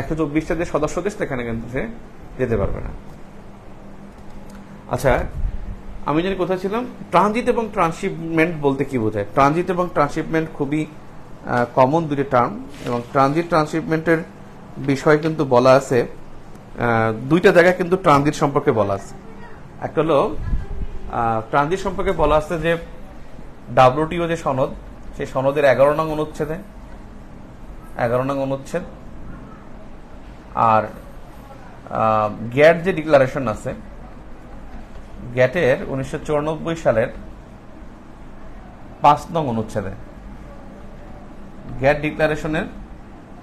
124টা যে সদস্য দেশ, সেখানে কিন্তু সে যেতে পারবে না। আচ্ছা, আমি জানি কোথায় ছিলাম। ট্রানজিট এবং ট্রান্সশিপমেন্ট বলতে কি বোঝায়? ট্রানজিট এবং ট্রান্সশিপমেন্ট খুবই কমন দুটি টার্ম এবং ট্রানজিট ট্রান্সশিপমেন্টের বিষয় কিন্তু বলা আছে দুইটা জায়গায়, কিন্তু ট্রানজিট সম্পর্কে বলা আছে। একটা হলো ট্রানজিট সম্পর্কে বলা আছে যে ডাব্লিউটিও যে সনদ, সেই সনদের 11 নং অনুচ্ছেদ আর গ্যাট যে ডিক্লারেশন আছে, গ্যাটের 1994 সালের 5 নং অনুচ্ছেদে, গ্যাট ডিক্লারেশনের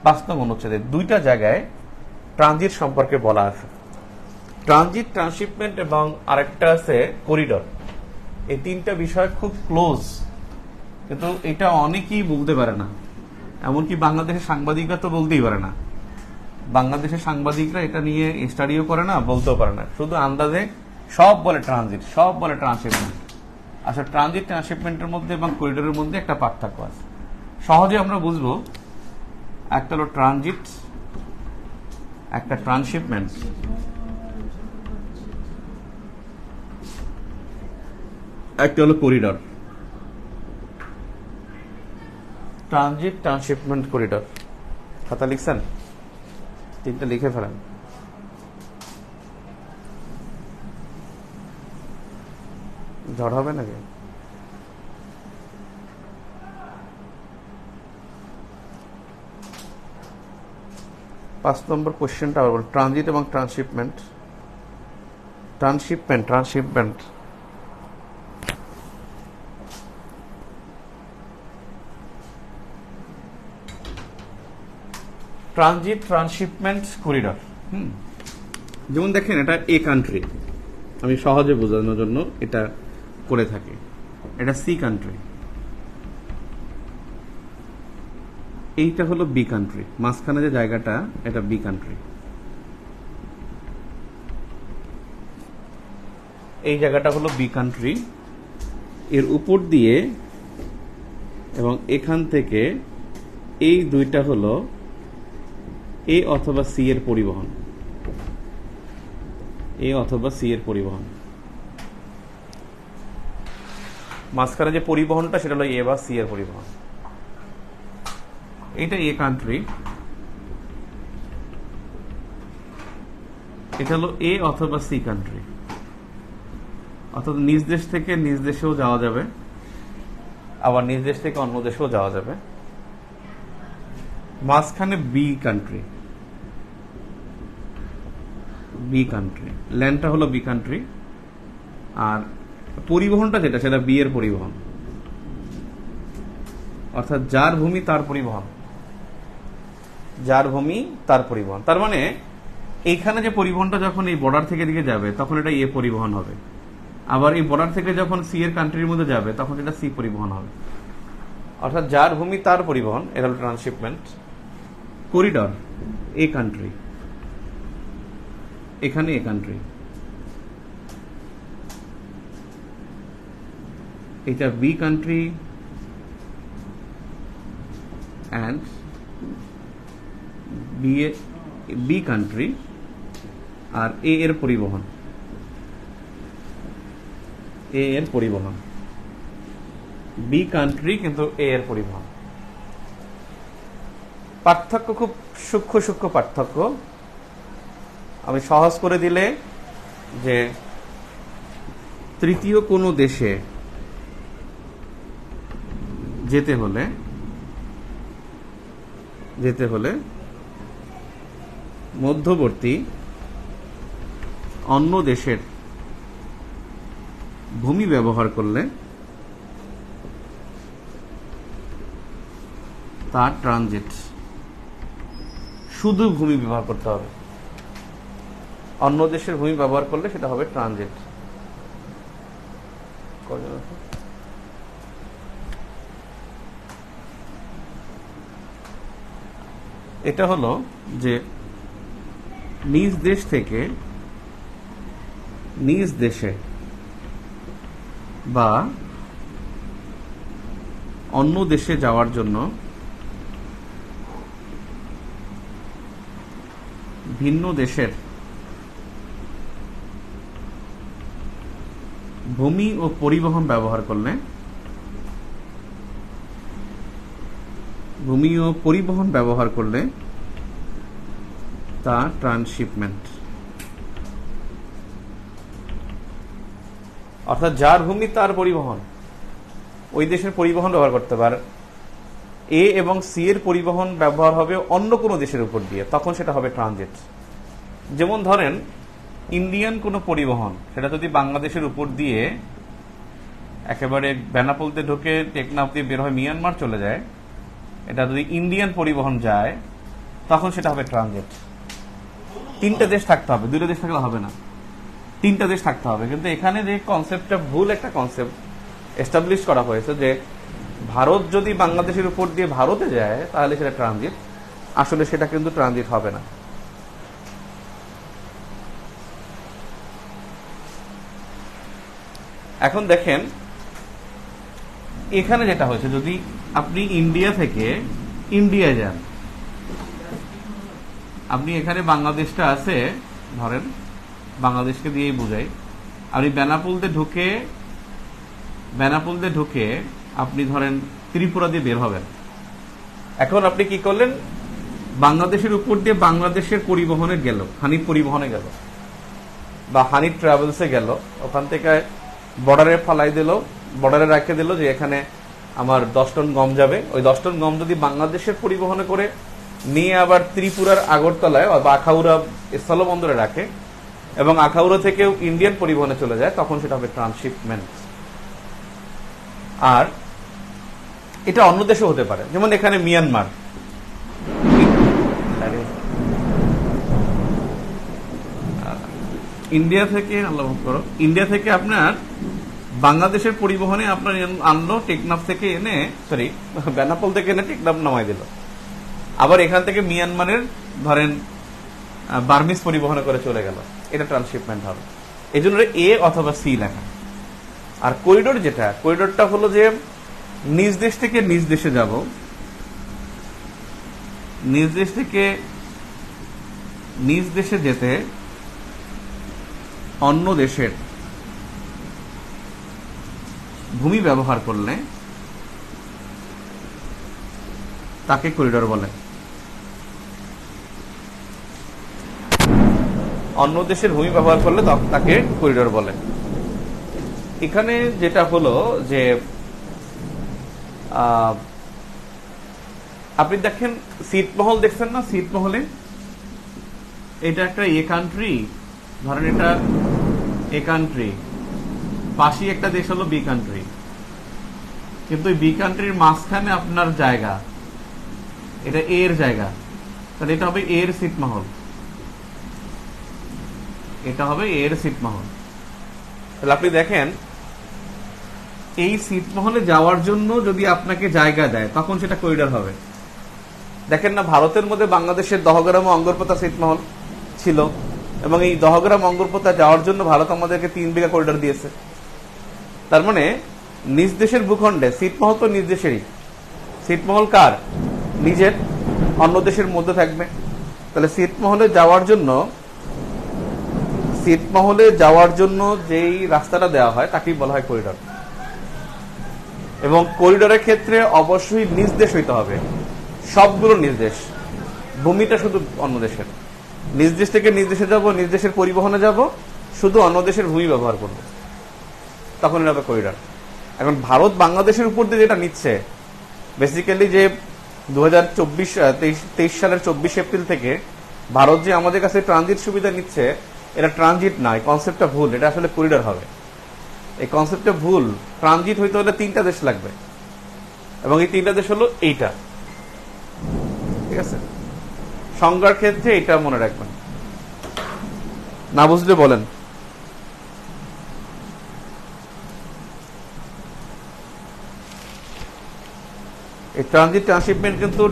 5 নং অনুচ্ছেদে দুইটা জায়গায় ট্রানজিট সম্পর্কে বলা আছে। ট্রানজিট, ট্রান্সশিপমেন্ট এবং আরেকটা আছে করিডর। এই তিনটা বিষয় খুব ক্লোজ, কিন্তু এটা অনেকেই বলতে পারে না, এমনকি বাংলাদেশের সাংবাদিকরা তো বলতেই পারে না। বাংলাদেশের সাংবাদিকরা এটা নিয়ে স্টাডিও করে না, বলতেও পারে না, শুধু আন্দাজে সব বলে ট্রানজিট, সব বলে ট্রান্সশিপমেন্ট। আসলে ট্রানজিট, ট্রান্সশিপমেন্টের মধ্যে এবং করিডোরের মধ্যে একটা পার্থক্য আছে। সহজে আমরা বুঝবো, একটা হলো ট্রানজিট, একটা ট্রান্সশিপমেন্ট, একটা হলো করিডর। Transit, transshipment, corridor. খাতা লিখছেন? তিনটা লিখে ফেলেন। ঝড় হবে নাকি? পাঁচ নম্বর কোশ্চেনটা আবার বল। ট্রানজিট এবং transshipment, transshipment, transshipment. Transit, transshipment, corridor. যেমন দেখেন, এটা এ কান্ট্রি, আমি সহজে বোঝানোর জন্য এটা করে থাকি। এটা সি কান্ট্রি, এইটা হলো বি কান্ট্রি, মাঝখানে যে জায়গাটা এটা বি কান্ট্রি। এই জায়গাটা হলো বি কান্ট্রি, এর উপর দিয়ে এবং এখান থেকে এই দুইটা হলো এ অথবা সি এর পরিবহন, এ অথবা সি এর পরিবহন। মাঝখানে যে পরিবহনটা সেটা হলো এ বা সি এর পরিবহন। এটা এ কান্ট্রি, এটা হলো এ অথবা সি কান্ট্রি, অর্থাৎ নিজ দেশ থেকে নিজ দেশেও যাওয়া যাবে, আবার নিজ দেশ থেকে অন্য দেশেও যাওয়া যাবে। মাঝখানে বি কান্ট্রি, বি কান্ট্রি, ল্যান্ডটা হলো বি কান্ট্রি, আর পরিবহনটা যেটা সেটা বি এর পরিবহন, অর্থাৎ যার ভূমি তার পরিবহন, যার ভূমি তার পরিবহন। তার মানে এইখানে যে পরিবহনটা যখন এই বর্ডার থেকে দিকে যাবে তখন এটা এ পরিবহন হবে, আবার এই বর্ডার থেকে যখন সি এর কান্ট্রির মধ্যে যাবে তখন এটা সি পরিবহন হবে, অর্থাৎ যার ভূমি তার পরিবহন। এটা হলো ট্রান্সশিপমেন্ট। করিডর, এ কান্ট্রি, এখানে এ কান্ট্রি, এটা B country and B country, আর এ এর পরিবহন, এ এর পরিবহন। বি কান্ট্রি কিন্তু এ এর পরিবহন। পার্থক্য খুব সূক্ষ্ম সূক্ষ্ম পার্থক্য। আমি সহজ করে দিলে যে তৃতীয় কোনো দেশে যেতে হলে মধ্যবর্তী অন্য দেশের ভূমি ব্যবহার করলে তার ট্রানজিট। শুধু ভূমি ব্যবহার করতে হবে, অন্য দেশের ভূমি ব্যবহার করলে সেটা হবে ট্রানজিট। এটা হলো যে নিজ দেশ থেকে নিজ দেশে বা অন্য দেশে যাওয়ার জন্য ভিন্ন দেশের ভূমি ও পরিবহন ব্যবহার করলে, ভূমি ও পরিবহন ব্যবহার করলে তা ট্রান্সশিপমেন্ট। অর্থাৎ যার ভূমি তার পরিবহন, ওই দেশের পরিবহন ব্যবহার করতে পারে। এ এবং সি এর পরিবহন ব্যবহার হবে অন্য কোনো দেশের উপর দিয়ে, তখন সেটা হবে ট্রানজিট। যেমন ধরেন ইন্ডিয়ান কোনো পরিবহন, সেটা যদি বাংলাদেশের উপর দিয়ে একেবারে বেনাপোলতে ঢুকে টেকনাফ দিয়ে বের হয় মিয়ানমার চলে যায়, এটা যদি ইন্ডিয়ান পরিবহন যায় তখন সেটা হবে ট্রানজিট। তিনটা দেশ থাকতে হবে, দুটো দেশ থাকলে হবে না, তিনটা দেশ থাকতে হবে। কিন্তু এখানে যে কনসেপ্টটা ভুল একটা কনসেপ্ট এস্টাবলিশ করা হয়েছে যে ভারত যদি বাংলাদেশের উপর দিয়ে ভারতে যায় তাহলে সেটা ট্রানজিট। আসলে সেটা কিন্তু ট্রানজিট হবে না। এখন দেখেন এখানে যেটা হয়েছে, যদি আপনি ইন্ডিয়া থেকে ইন্ডিয়া যান, আপনি এখানে বাংলাদেশটা আছে, ধরেন বাংলাদেশকে দিয়েই বুঝাই, আপনি বেনাপোল দিয়ে ঢুকে আপনি ধরেন ত্রিপুরা দিয়ে বের হবেন। এখন আপনি কি করলেন, বাংলাদেশের উপর দিয়ে বাংলাদেশের পরিবহনে গেল, হানিফ পরিবহনে গেল বা হানিফ ট্রাভেলসে গেল, ওখান থেকে বর্ডারে ফালাই দিল, বর্ডারে রাখে দিল যে এখানে আমার 10 টন গম যাবে। ওই 10 টন গম যদি বাংলাদেশের পরিবহনে করে নিয়ে আবার ত্রিপুরার আগরতলায় বা আখাউড়া স্থলবন্দরে রাখে এবং আখাউড়া থেকেও ইন্ডিয়ান পরিবহনে চলে যায়, তখন সেটা হবে ট্রান্সশিপমেন্ট। আর এটা অন্য দেশে হতে পারে, যেমন এখানে মিয়ানমার, ইন্ডিয়া থেকে আপনার বাংলাদেশের পরিবহনে আপনার আনলো, টেকনাফ থেকে এনে, সরি বেনাপোল থেকে এনে টেকনাফ নামাই দিল, আবার এখান থেকে মিয়ানমারের ধরেন বার্মিস পরিবহনে করে চলে গেল, এটা ট্রান্সশিপমেন্ট হবে। এই জন্য এ অথবা সি লেখা। আর করিডোর যেটা, করিডোরটা হলো যে নিজ দেশ থেকে নিজ দেশে যাব, নিজ দেশ থেকে নিজ দেশে যেতে অন্য দেশের ভূমি ব্যবহার করলে তাকে করিডোর বলে। অন্য দেশের ভূমি ব্যবহার করলে তাকে করিডোর বলে। এখানে যেটা হলো যে আপনি দেখেন ছিটমহল দেখছেন না, ছিটমহলে এটা একটা এ কান্ট্রি, ধরেন এটা এ কান্ট্রি, পাশে একটা দেশ হলো বি কান্ট্রি, কিন্তু বি কান্ট্রির মাঝখানে আপনার জায়গা, এটা এর জায়গা, তাহলে এটা হবে এর ছিটমহল, এটা হবে এর ছিটমহল। তাহলে আপনি দেখেন এই ছিটমহলে যাওয়ার জন্য যদি আপনাকে জায়গা দেয় তখন সেটা করিডোর হবে। দেখেন না, ভারতের মধ্যে বাংলাদেশের দহগ্রাম ও অঙ্গরপোতা ছিটমহল ছিল এবং এই দহগ্রাম অঙ্গরপোতা যাওয়ার জন্য ভারত আমাদেরকে 3 বিঘা করিডোর দিয়েছে। তার মানে নিজ দেশের ভূখণ্ডে ছিটমহল তো নিজ দেশেরই, ছিটমহল কার? নিজের, অন্য দেশের মধ্যে থাকবে। তাহলে ছিটমহলে যাওয়ার জন্য যেই রাস্তাটা দেওয়া হয় তাকেই বলা হয় করিডোর। এবং করিডোরের ক্ষেত্রে অবশ্যই নিজ দেশ হইতে হবে, সবগুলো নিজ দেশ, ভূমিটা শুধু অন্য দেশের। নিজ দেশ থেকে নিজ দেশে যাব, নিজ দেশের পরিবহনে যাব, শুধু অন্য দেশের ভূমি ব্যবহার করব, তখন এটা হবে করিডোর। এখন ভারত বাংলাদেশের উপর দিয়ে যেটা নিচ্ছে, বেসিক্যালি যে 2023 সালের 24 এপ্রিল থেকে ভারত যে আমাদের কাছে ট্রানজিট সুবিধা নিচ্ছে, এটা ট্রানজিট না, এই কনসেপ্টটা ভুল, এটা আসলে করিডোর হবে। এই কনসেপ্টটা ভুল। ট্রানজিট হইতে হলে 3টা দেশ লাগবে এবং এই 3টা দেশ হলো এইটা, ঠিক আছে? সংজ্ঞার ক্ষেত্রে এটা মনে রাখবেন, না বুঝলে বলেন। এই ট্রানজিট ট্রান্সশিপমেন্ট কিন্তু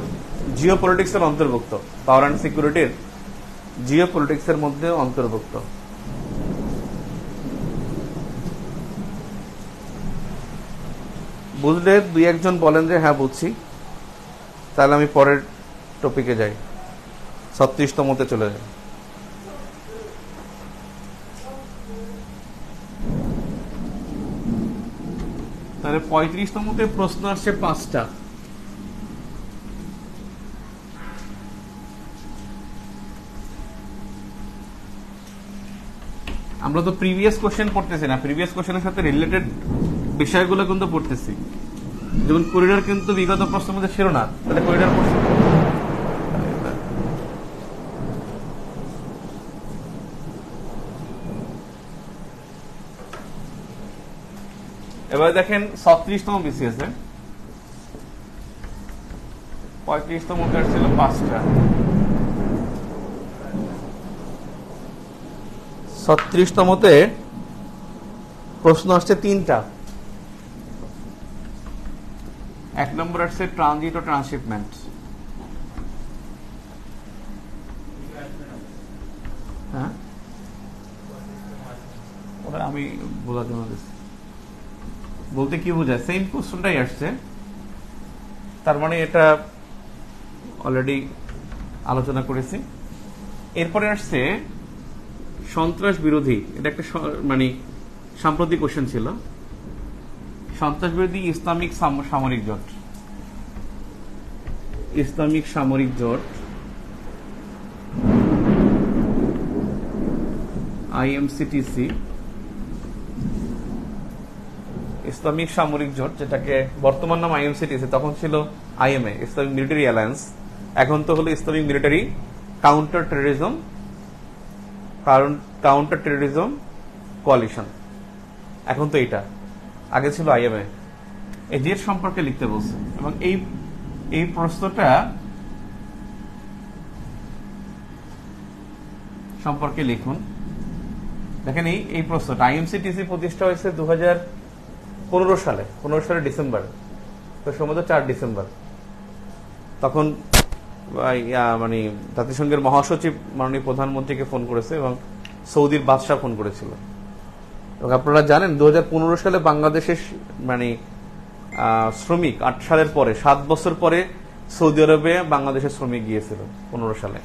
জিও পলিটিক্সের অন্তর্ভুক্ত, পাওয়ার অ্যান্ড সিকিউরিটির জিও পলিটিক্সের মধ্যে অন্তর্ভুক্ত। বুঝলে 2-1 জন বলেন যে হ্যাঁ বুঝছি, তাহলে আমি পরের টপিকে যাই, 36তমতে চলে যাই। তাহলে 35তমতে প্রশ্ন আসছে 5টা। আমরা তো প্রিভিয়াস কোশ্চেন পড়তেছি না, প্রিভিয়াস কোশ্চেনের সাথে রিলেটেড বিষয়গুলো কিন্তু পড়তেছি। যেমন করিডোর কিন্তু বিগত প্রশ্নের মধ্যে ছিল না, তাহলে করিডোর পড়ছি। এবার দেখেন 36তম বিসিএস এ 35তম ছিল 5টা, 36তমতে প্রশ্ন আসছে 3টা। 1 নম্বর আসছে ট্রানজিট ও ট্রান্সশিপমেন্ট। হ্যাঁ, ওটা আমি বোঝার জন্য বলতে কি বোঝায়, সেম কোশ্চেনটাই আসছে, তার মানে এটা অলরেডি আলোচনা করেছি। এরপরে আসছে সন্ত্রাস বিরোধী, এটা একটা মানে সাম্প্রতিক কোশ্চেন ছিল। সন্ত্রাস বিরোধী ইসলামিক সামরিক জোট, ইসলামিক সামরিক জোট IMCTC, ইসলামিক সামরিক জোট, যেটাকে বর্তমান নাম IMCTC, তখন ছিল IMA, ইসলামিক মিলিটারি অ্যালায়েন্স, এখন তো হলো Islamic military counter terrorism coalition, এখন তো এটা, আগে ছিল IMA। এই জেট সম্পর্কে লিখতে বলছে, এবং এই প্রশ্নটা সম্পর্কে লিখুন। দেখেন এই প্রশ্নটা, IMCTC প্রতিষ্ঠা হয়েছে 2015 সালে, 15 সালের ডিসেম্বর, তো সম্ভবত 4 ডিসেম্বর। তখন মানে জাতিসংঘের মহাসচিব মাননীয় প্রধানমন্ত্রীকে ফোন করেছে এবং সৌদির বাদশাহ ফোন করেছিল। এবং আপনারা জানেন 2015 সালে বাংলাদেশের মানে শ্রমিক 8 সালের পরে, 7 বছর পরে সৌদি আরবে বাংলাদেশের শ্রমিক গিয়েছিল 15 সালে।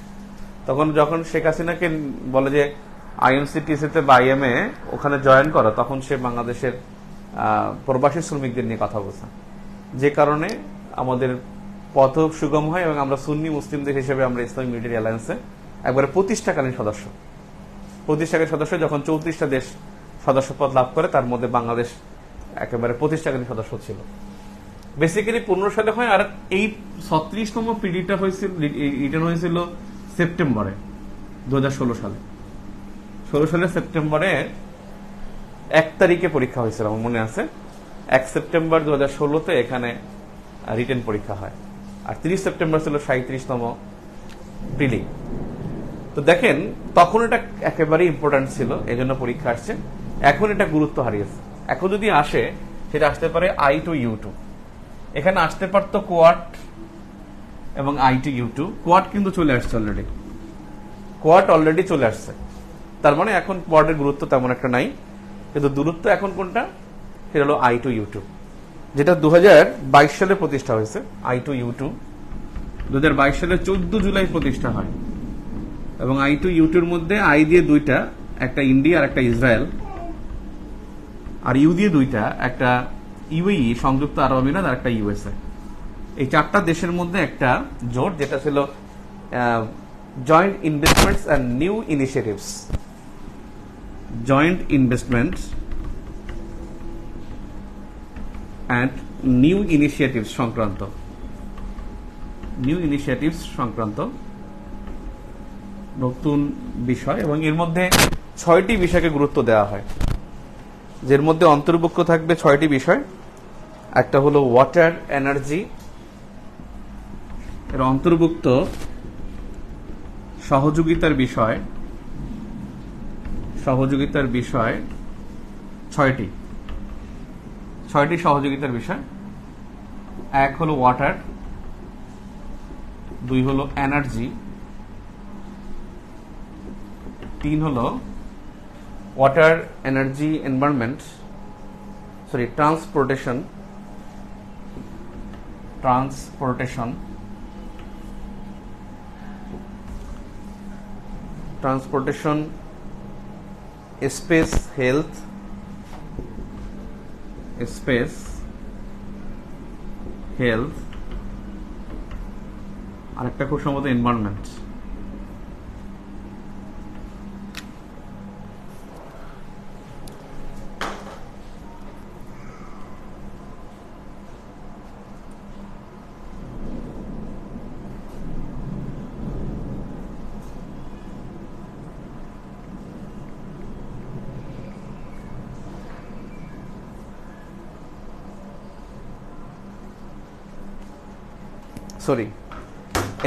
তখন যখন শেখ হাসিনাকে বলে যে IMCTC-তে বা IMA ওখানে জয়েন করো, তখন সে বাংলাদেশের প্রবাসী শ্রমিকদের নিয়ে কথা বলছে, যে কারণে আমাদের পথ সুগম হয় এবং আমরা সুন্নি মুসলিম দেশ হিসেবে আমরা ইসলামিক মিলিটারি অ্যালায়েন্সে একবারে প্রতিষ্ঠাকালীন সদস্য। যখন 34টা দেশ সদস্যপদ লাভ করে, তার মধ্যে বাংলাদেশ একেবারে প্রতিষ্ঠাকালীন সদস্য ছিল। বেসিক্যালি 15 সালে হয়, আর এই 36তম পিডিটা হয়েছিল, রিটার্ন হয়েছিল সেপ্টেম্বরে 2016 সালে। 16 সালের সেপ্টেম্বরে 1 তারিখে পরীক্ষা হয়েছিল, আমার মনে আছে। 1 সেপ্টেম্বর 2016-তে এখানে রিটেন পরীক্ষা হয়, আর 30 সেপ্টেম্বর ছিল 37তম প্রিলি। তো দেখেন তখন এটা একেবারে ইম্পর্টেন্ট ছিল, এই জন্য পরীক্ষা আসছে। এখন এটা গুরুত্ব হারিয়েছে। এখন যদি আসে, সেটা আসতে পারে I2U2, এখানে আসতে পারতো কোয়াড এবং I2U2। কোয়াড কিন্তু চলে আসছে অলরেডি, অলরেডি চলে আসছে। তার মানে এখন কোয়াডের গুরুত্ব তেমন একটা নাই, কিন্তু দূরত্ব এখন কোনটা, সেটা হলো I2U2, যেটা 2022 সালে প্রতিষ্ঠা হয়েছে। I2U2 2022 সালে 14 জুলাই প্রতিষ্ঠা হয়, এবং I2U2-র মধ্যে I দিয়ে 2টা, একটা ইন্ডিয়া আর একটা ইসরায়েল, আর U দিয়ে 2টা, একটা UAE সংযুক্ত আরব আমিরাত আর একটা USA। এই 4টা দেশের মধ্যে একটা জোট, যেটা ছিল joint investments and new initiatives, joint investments and new initiatives সংক্রান্ত নতুন বিষয়। এবং এর মধ্যে 6টি বিষয়কে গুরুত্ব দেওয়া হয়, যের মধ্যে অন্তর্ভুক্ত থাকবে 6টি বিষয়। একটা হলো ওয়াটার এনার্জি, এর অন্তর্ভুক্ত সহযোগিতার বিষয় 6টি সহযোগিতার বিষয়। 1 হলো ওয়াটার, 2 হলো এনার্জি, 3 হলো water energy environment, transportation, 'transportation, space health, আর একটা খুব সম্ভবত এনভায়রনমেন্ট।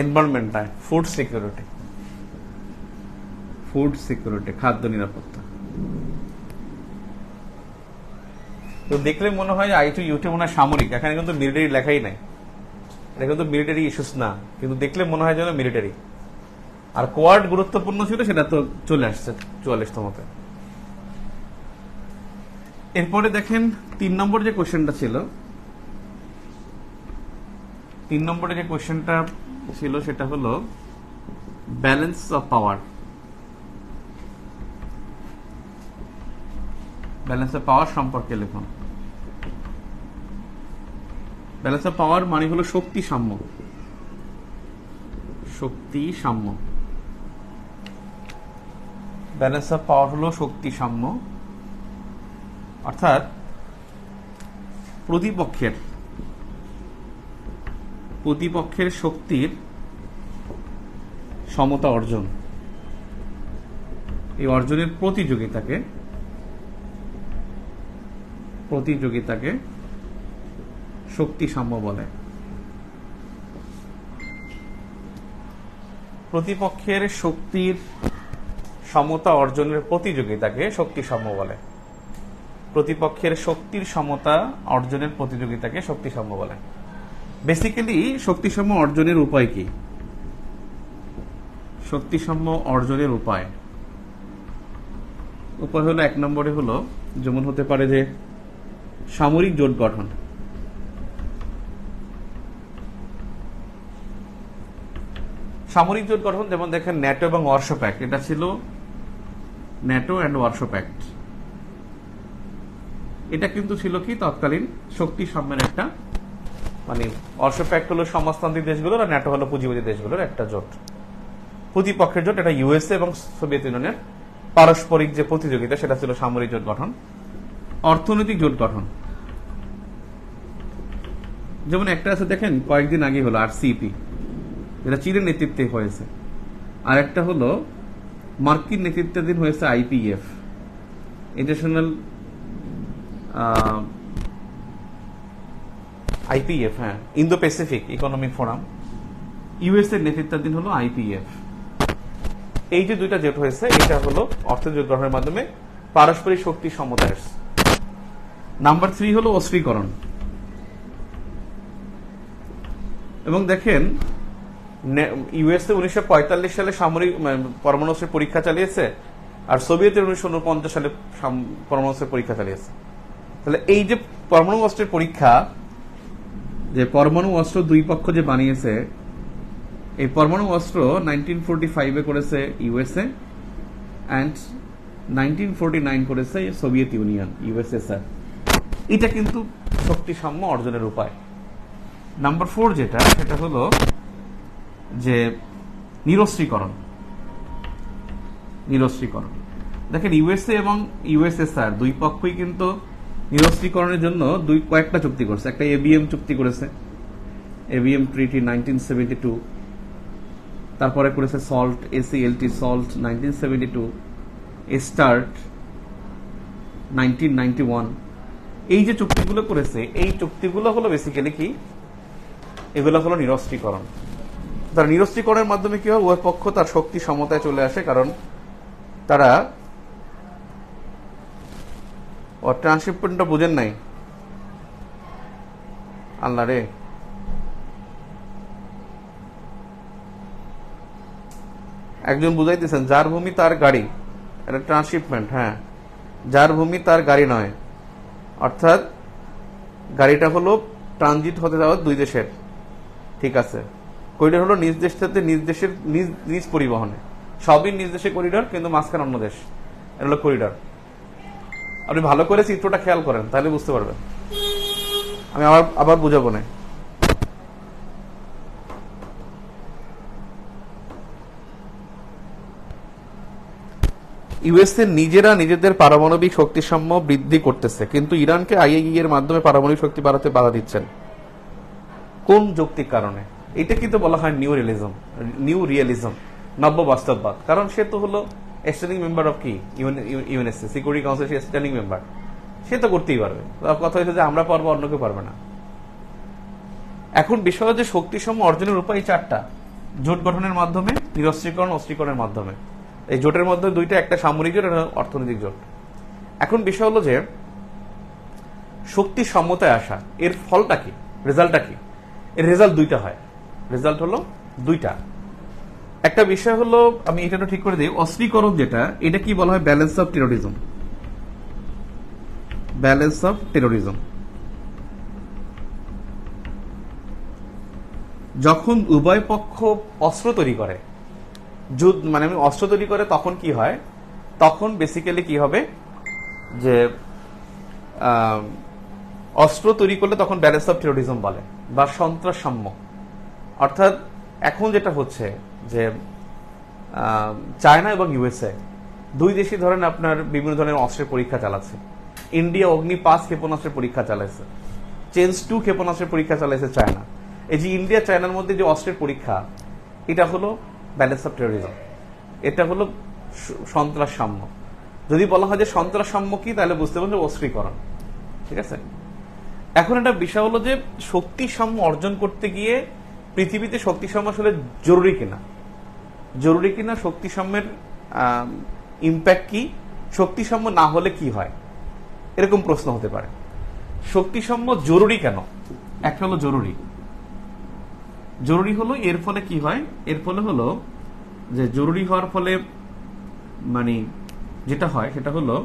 এনভায়রনমেন্ট নয়, ফুড সিকিউরিটি, খাদ্য নিরাপত্তা। তো দেখলে মনে হয় I2U2 মনে হয় সামরিক, এখানে কিন্তু মিলিটারি লেখাই নাই, এটা কিন্তু মিলিটারি ইস্যুস না, কিন্তু দেখলে মনে হয় যেন মিলিটারি। আর কোয়াড গুরুত্বপূর্ণ ছিল, সেটা তো চলে আসছে 44তমতে। এরপরে দেখেন 3 নম্বর যে কোশ্চেনটা ছিল, 3 নম্বরে যে কোশ্চেনটা ছিল সেটা হলো balance of power. Balance of power সম্পর্কে লিখুন। ব্যালেন্স অফ পাওয়ার মানে হলো শক্তি সাম্য। শক্তি সাম্য। ব্যালেন্স অফ পাওয়ার হলো শক্তি সাম্য, অর্থাৎ প্রতিপক্ষের শক্তির সমতা অর্জন, এই অর্জনের প্রতিযোগিতাকে শক্তি সাম্য বলে। প্রতিপক্ষের শক্তির সমতা অর্জনের প্রতিযোগিতাকে শক্তি সাম্য বলে। প্রতিপক্ষের শক্তির সমতা অর্জনের প্রতিযোগিতাকে শক্তি সাম্য বলে। বেসিক্যালি শক্তি সাম্য অর্জনের উপায় কি? শক্তি সাম্য অর্জনের উপায় হলো 1 নম্বরে হলো, যেমন হতে পারে যে সামরিক জোট গঠন। সামরিক জোট গঠন যেমন দেখেন ন্যাটো এবং ওয়ারশো প্যাক্ট, এটা ছিল ন্যাটো অ্যান্ড ওয়ারশো প্যাক্ট। এটা কিন্তু ছিল কি তৎকালীন শক্তি সাম্যের একটা, মানে ওয়ারশো প্যাক্ট হলো সমাজতান্ত্রিক দেশগুলোর আর ন্যাটো হলো পুঁজিবাদী দেশগুলোর একটা জোট, প্রতিপক্ষের জোট। এটা ইউএসএ এবং সোভিয়েত ইউনিয়নের পারস্পরিক যে প্রতিযোগিতা, সেটা ছিল সামরিক জোট গঠন। অর্থনৈতিক জোট গঠন যেমন একটা আছে দেখেন কয়েকদিন আগে হলো আরসিইপি, যেটা চীনের নেতৃত্বে হয়েছে। আর একটা হলো মার্কিন নেতৃত্বাধীন হয়েছে আইপিএফ, ইন্টারন্যাশনাল আইপিএফ, হ্যাঁ, Indo Pacific economic forum. USA নেতৃত্বাধীন হলো আইপিএফ। এই যে দুইটা জোট হয়েছে, এটা হলো অর্থনৈতিক জোট গঠনের মাধ্যমে পারস্পরিক শক্তি সমতা আসছে। নাম্বার 3 হলো অস্ত্রীকরণ। এবং দেখেন ইউএসএ 1945 সালে সামরিক পরমাণু অস্ত্রের পরীক্ষা চালিয়েছে, আর সোভিয়েত 1949 সালে পরমাণু অস্ত্রের পরীক্ষা চালিয়েছে। তাহলে এই যে পরমাণু অস্ত্রের পরীক্ষা, যে পরমাণু অস্ত্র দুই পক্ষ যে বানিয়েছে, এই পরমাণু অস্ত্র 1945 করেছে ইউএসএ অ্যান্ড 1949 করেছে সোভিয়েত ইউনিয়ন, ইউএসএসআর। এটা কিন্তু শক্তি সাম্য অর্জনের উপায়। নাম্বার 4 যেটা, সেটা হলো যে নিরস্ত্রীকরণ। দেখেন ইউএসএ এবং ইউএসএসআর দুই পক্ষই কিন্তু নিরস্ত্রীকরণের জন্য কয়েকটা চুক্তি করছে। একটা এবিএম চুক্তি করেছে, এবিএম ট্রিটি 1972। তারপরে করেছে সল্ট, এসিএলটি সল্ট 1972, স্টার্ট 1991। এই যে চুক্তিগুলো করেছে, এই চুক্তিগুলো হলো বেসিক্যালি কি, এগুলো হলো নিরস্ত্রীকরণ। তার নিরস্ত্রীকরণের মাধ্যমে কি হয়, উভয় পক্ষ তার শক্তি সমতায় চলে আসে, কারণ তারা ট্রান্সশিপমেন্টটা বুঝেন নাই। আল্লাহ রে, একজন বুঝাইতেছেন যার ভূমি তার গাড়ি, এটা ট্রান্সশিপমেন্ট। হ্যাঁ, যার ভূমি তার গাড়ি নয়, অর্থাৎ গাড়িটা হলো ট্রানজিট হতে যাওয়া দুই দেশের, ঠিক আছে। করিডোর হলো নিজ দেশ থেকে নিজ দেশের নিজ পরিবহনে, সবই নিজ দেশে করিডোর, কিন্তু মাঝখানে অন্য দেশ, এটা হলো করিডোর। আপনি ভালো করে চিত্রটা খেয়াল করেন, তাহলে বুঝতে পারবেন। আমি আবার বুঝাবো না। ইউএসএ নিজেরা নিজেদের পারমাণবিক শক্তি সাম্য বৃদ্ধি করতেছে, কিন্তু ইরানকে আইএইই এর মাধ্যমে পারমাণবিক শক্তি বাড়াতে বাধা দিচ্ছেন। কোন যৌক্তিক কারণে? এটা কিন্তু বলা হয় নিউ রিয়েলিজম, নব্য বাস্তববাদ। কারণ সে তো হলো স্ট্যান্ডিং মেম্বার অফ কি, ইউএনএসসি সিকিউরিটি কাউন্সিল, সে স্ট্যান্ডিং মেম্বার, সে তো করতেই পারবে। কথা হয়েছে যে আমরা পারবো, অন্য কেউ পারবে না। এখন বিষয় হচ্ছে শক্তি সাম্য অর্জনের উপায় 4টা: জোট গঠনের মাধ্যমে, নিরস্ত্রীকরণ, অস্ত্রীকরণের মাধ্যমে। এই জোটের মধ্যে দুইটা, একটা সামরিক জোট, একটা অর্থনৈতিক জোট। এখন বিষয় হলো যে শক্তি সমতায় আসা, এর ফলটা কি, রেজাল্টটা কি? এর রেজাল্ট দুইটা হয়। রেজাল্ট হলো দুইটা। একটা বিষয় হলো, আমি এটা ঠিক করে দিই, অস্ত্রীকরণ যেটা, এটা কি বলা হয়, balance of terrorism. Balance of terrorism যখন উভয় পক্ষ অস্ত্র তৈরি করে, অস্ত্র তৈরি করে, তখন কি হয়, তখন বেসিক্যালি কি হবে, যে অস্ত্র তৈরি করলে তখন ব্যালেন্স অফ টেরোরিজম বলে বা সন্ত্রাস সাম্য। অর্থাৎ এখন যেটা হচ্ছে যে চায়না এবং ইউএসএ দুই দেশই ধরেন আপনার বিভিন্ন ধরনের অস্ত্রের পরীক্ষা চালাচ্ছে। ইন্ডিয়া অগ্নি-5 ক্ষেপণাস্ত্রের পরীক্ষা চালাইছে, চেঞ্জ-2 ক্ষেপণাস্ত্রের পরীক্ষা চালাইছে চায়না। এই যে ইন্ডিয়া চায়নার মধ্যে যে অস্ত্রের পরীক্ষা, এটা হলো ব্যালেন্স অফ টেরোরিজম, এটা হলো সন্ত্রাস সাম্য। যদি বলা হয় যে সন্ত্রাস সাম্য কি, তাহলে বুঝতে পারবেন অস্ত্রীকরণ। ঠিক আছে, এখন একটা বিষয় হলো যে শক্তি সাম্য অর্জন করতে গিয়ে পৃথিবীতে শক্তি সাম্য আসলে জরুরি কিনা, শক্তি সাম্যের ইম্প্যাক্ট কি, শক্তি সাম্য না হলে কি হয়, এরকম প্রশ্ন হতে পারে। শক্তি সাম্য জরুরি কেন? একটা হলো জরুরি হলো এর ফলে কি হয়, এর ফলে হলো যে জরুরি হওয়ার ফলে মানে যেটা হয় সেটা হলো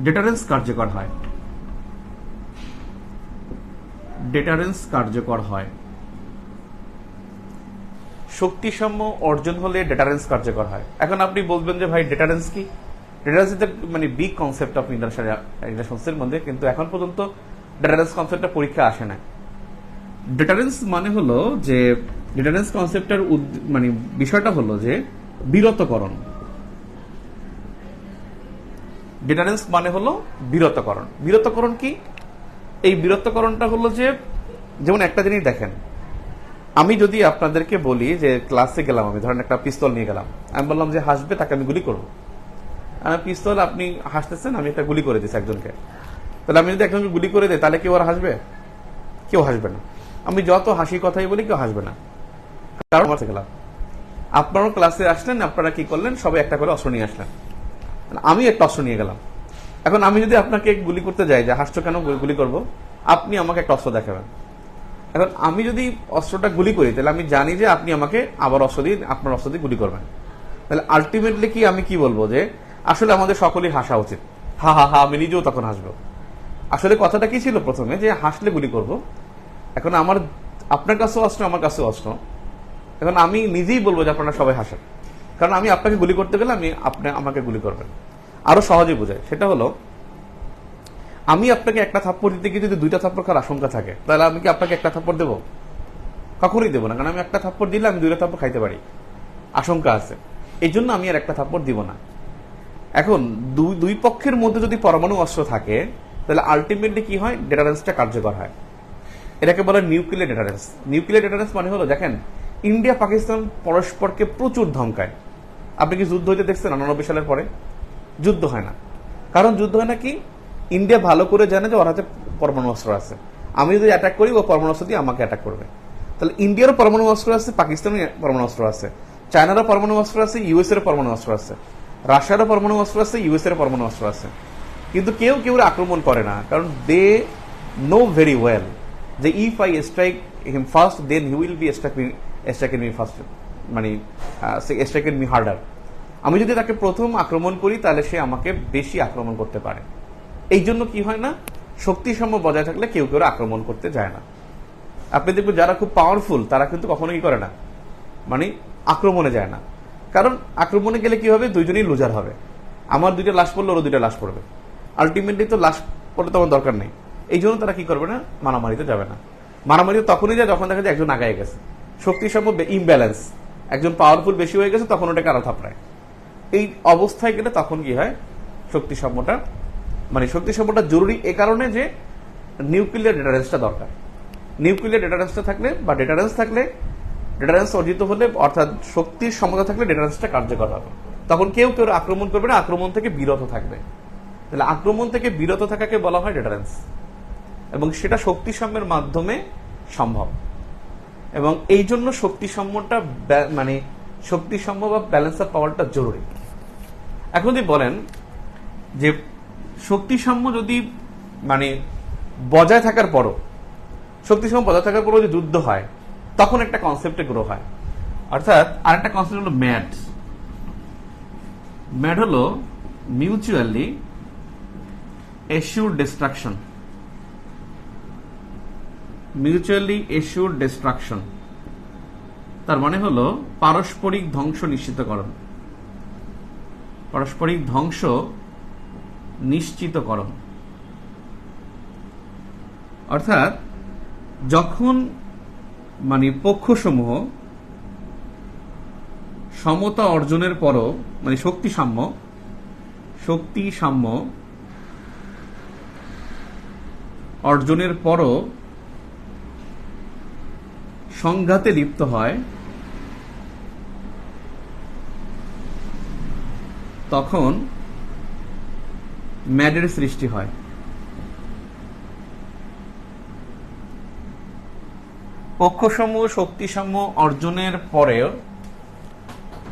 ডেটারেন্স কার্যকর হয়। শক্তি সাম্য অর্জন হলে ডেটারেন্স কার্যকর হয়। এখন আপনি বলবেন যে ভাই ডেটারেন্স কি? ডেটারেন্স ইজ মানে বিগ কনসেপ্ট অফ রিলেশনসের মধ্যে, কিন্তু এখন পর্যন্ত ডেটারেন্স কনসেপ্টটা পরীক্ষা আসে না। ডেটারেন্স মানে হলো যে ডেটারেন্স কনসেপ্টের মানে বিষয়টা হলো যে বিরতকরণ। ডেটারেন্স মানে হলো বিরতকরণ কি? এই বিরতকরণটা হলো যে, যেমন একটা জিনিস দেখেন, আমি যদি আপনাদেরকে বলি যে ক্লাসে গেলাম, আমি ধরেন একটা পিস্তল নিয়ে গেলাম, আমি বললাম যে হাসবে তাকে আমি গুলি করবো। পিস্তল, আপনি হাসতেছেন, আমি একটা গুলি করে দিচ্ছি একজনকে। তাহলে আমি যদি একজনকে গুলি করে দিই, তাহলে কেউ আর হাসবে? কেউ হাসবে না। আমি যত হাসি কথাই বলি, কেউ হাসবে না। কারণ গেলাম, আপনারাও ক্লাসে আসলেন, আপনারা কি করলেন, সবাই একটা করে অস্ত্র নিয়ে আসলেন, আমি একটা অস্ত্র নিয়ে গেলাম। এখন আমি যদি আপনাকে গুলি করতে যাই, যে হাসছো কেন, গুলি করব, আপনি আমাকে একটা অস্ত্র দেখাবেন। এখন আমি যদি অস্ত্রটা গুলি করি, তাহলে আমি জানি যে আপনি আমাকে আবার আপনার অস্ত্র দিয়ে গুলি করবেন। তাহলে আলটিমেটলি কি আমি কি বলবো, যে আসলে আমাদের সকলেই হাসা উচিত, হা হা হা, আমি নিজেও তখন হাসবো। আসলে কথাটা কি ছিল প্রথমে, যে হাসলে গুলি করব। এখন আপনার কাছেও অস্ত্র, আমার কাছেও অস্ত্র। এখন আমি নিজেই বলবো যে আপনারা সবাই হাসেন, কারণ আমি আপনাকে গুলি করতে গেলে আপনি আমাকে গুলি করবেন। আরো সহজে বোঝায়, সেটা হলো আমি আপনাকে একটা থাপ্পড় দিতে গিয়ে যদি 2টা থাপ্পড় খাওয়ার আশঙ্কা থাকে, তাহলে আমি কি আপনাকে একটা থাপ্পড় দেবো? কখনোই দেবো না, কারণ আমি একটা থাপ্পড় দিলে আমি 2টা থাপ্পড় খাইতে পারি, আশঙ্কা আছে, এই জন্য আমি আর একটা থাপ্পড় দিব না। এখন দুই পক্ষের মধ্যে যদি পরমাণু অস্ত্র থাকে, তাহলে আলটিমেটলি কি হয়, ডেটারেন্সটা কার্যকর হয়। এটাকে বলে নিউক্লিয়ার ডেটারেন্স। নিউক্লিয়ার ডেটারেন্স মানে হলো, দেখেন ইন্ডিয়া পাকিস্তান পরস্পরকে প্রচুর ধমকায়। আপনি কি যুদ্ধ হইতে দেখছেন 99 সালের পরে? যুদ্ধ হয় না। কারণ যুদ্ধ হয় না কি, ইন্ডিয়া ভালো করে জানে যে ওর হাতে পরমাণু অস্ত্র আছে, আমি যদি অ্যাটাক করি, ও পরমাণু অস্ত্র দিয়ে আমাকে অ্যাটাক করবে। তাহলে ইন্ডিয়ারও পরমাণু অস্ত্র আছে, পাকিস্তানের পরমাণু অস্ত্র আছে, চায়নারও পরমাণু অস্ত্র আছে, ইউএস এর পরমাণু অস্ত্র আছে, রাশিয়ারও পরমাণু অস্ত্র আছে, ইউএস এর পরমাণু অস্ত্র আছে। কিন্তু কেউ আক্রমণ করে না, কারণ দে নো ভেরি ওয়েল যে if I strike him first, then he will be striking me first, মানে স্ট্রাইকিং মি হার্ডার। আমি যদি তাকে প্রথম আক্রমণ করি, তাহলে সে আমাকে বেশি আক্রমণ করতে পারে। এই জন্য কি হয় না, শক্তি সাম্য বজায় থাকলে কেউ আক্রমণ করতে যায় না। আপনি দেখবেন যারা খুব পাওয়ারফুল, তারা কিন্তু কখনো কি করে না, মানে আক্রমণে যায় না। কারণ আক্রমণে গেলে কি হবে, দুইজনই লুজার হবে। আমার 2টা লাশ পড়লে ওর 2টা লাশ পড়বে, আলটিমেটলি তো লাশ পড়লে তো আমার দরকার নেই। এই জন্য তারা কি করবে না, মারামারিতে যাবে না। মারামারিতে তখনই যায় যখন দেখা যায় একজন আগায় গেছে, শক্তি সাম্য ইমব্যালেন্স, একজন পাওয়ারফুল বেশি হয়ে গেছে, তখন ওটাকে আরো থাপড়ায়। এই অবস্থায় গেলে তখন কি হয়, শক্তি সাম্যটা জরুরি এ কারণে যে নিউক্লিয়ার ডেটারেন্সটা দরকার। নিউক্লিয়ার ডেটারেন্সটা থাকলে, বা ডেটারেন্স অর্জিত হলে, অর্থাৎ শক্তির সমতা থাকলে ডেটারেন্সটা কার্যকর হবে। তখন কেউ আক্রমণ করবে না, আক্রমণ থেকে বিরত থাকবে। তাহলে আক্রমণ থেকে বিরত থাকাকে বলা হয় ডেটারেন্স, এবং সেটা শক্তি সাম্যের মাধ্যমে সম্ভব। এবং এই জন্য শক্তি সাম্য বা ব্যালেন্স অফ পাওয়ারটা জরুরি। এখন যদি বলেন যে শক্তি সাম্য যদি বজায় থাকার পরও যদি যুদ্ধ হয়, তখন একটা কনসেপ্টে গ্রো হয়। অর্থাৎ আরেকটা কনসেপ্ট হলো ম্যাড হলো মিউচুয়ালি এশিউরড ডিস্ট্রাকশন। তার মানে হলো পারস্পরিক ধ্বংস নিশ্চিতকরণ। পারস্পরিক ধ্বংস নিশ্চিতকরণ। অর্থাৎ যখন মানে পক্ষসমূহ সমতা অর্জনের পরও মানে শক্তি সাম্য অর্জনের পরও সংঘাতে লিপ্ত হয়, তখন ম্যাডের সৃষ্টি হয়। পক্ষসমূহ শক্তিসাম্য অর্জনের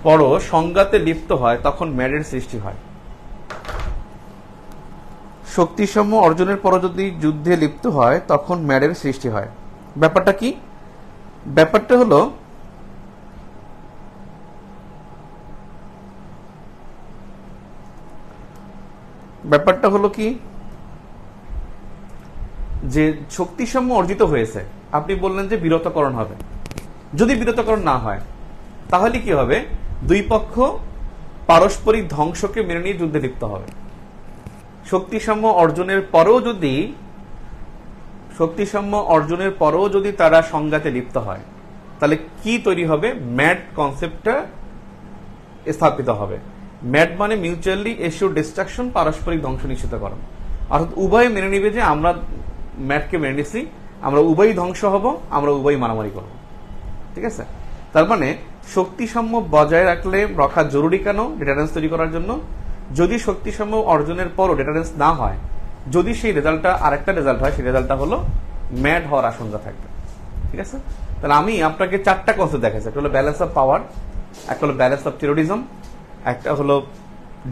পরও সংঘাতে লিপ্ত হয়, তখন ম্যাডের সৃষ্টি হয়। শক্তিসাম্য অর্জনের পরও যদি যুদ্ধে লিপ্ত হয়, তখন ম্যাডের সৃষ্টি হয়। ব্যাপারটা কি? ব্যাপারটা হলো কি যে শক্তিসাম্য অর্জিত হয়েছে, আপনি বললেন যে বিরতকরণ হবে। যদি বিরতকরণ না হয় তাহলে কি হবে? দুই পক্ষ পারস্পরিক ধ্বংসকে মেনে নিয়ে যুদ্ধে লিপ্ত হবে। শক্তিসাম্য অর্জনের পরেও যদি তারা সংঘাতে লিপ্ত হয়, তাহলে কি তৈরি হবে? ম্যাড কনসেপ্টটা স্থাপিত হবে। ম্যাড মানে মিউচুয়ালি এশিওর ডিস্ট্রাকশন, পারস্পরিক ধ্বংস নিশ্চিতকরণ। অর্থাৎ উভয় মেনে নিবে যে আমরা ম্যাডকে মেনে নিছি, আমরা উভয়ই ধ্বংস হব, আমরা উভয়ই মারামারি করব। ঠিক আছে? তার মানে শক্তিসাম্য বজায় রাখা জরুরি কেন? ডিটারেন্স তৈরি করার জন্য। যদি শক্তিসাম্য অর্জনের পরও ডিটারেন্স না হয়, যদি সেই রেজাল্টটা আরেকটা রেজাল্ট হয়, সেই রেজাল্টটা হলো ম্যাড হওয়ার আশঙ্কা থাকবে। ঠিক আছে? তাহলে আমি আপনাকে চারটা কনসেপ্ট দেখাচ্ছি। একটা হলো ব্যালেন্স অফ পাওয়ার, একটা হলো ব্যালেন্স অফ টেরোরিজম, একটা হলো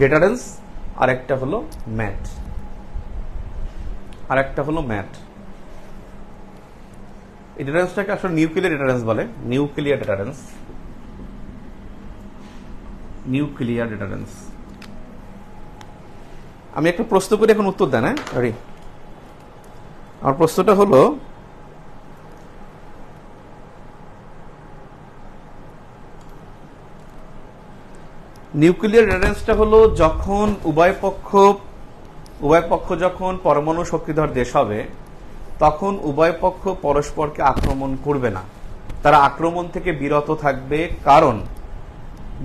ডিটারেন্স, আর একটা হলো ম্যাড। এই ডিটারেন্সটাকে আসলে নিউক্লিয়ার ডিটারেন্স বলে। Nuclear deterrence. আমি একটা প্রশ্ন করে এখন উত্তর দেন। হ্যাঁ, আমার প্রশ্নটা হলো, নিউক্লিয়ার ডিটারেন্সটা হলো যখন উভয় পক্ষ যখন পরমাণু শক্তিধর দেশ হবে, তখন উভয় পক্ষ পরস্পরকে আক্রমণ করবে না, তারা আক্রমণ থেকে বিরত থাকবে। কারণ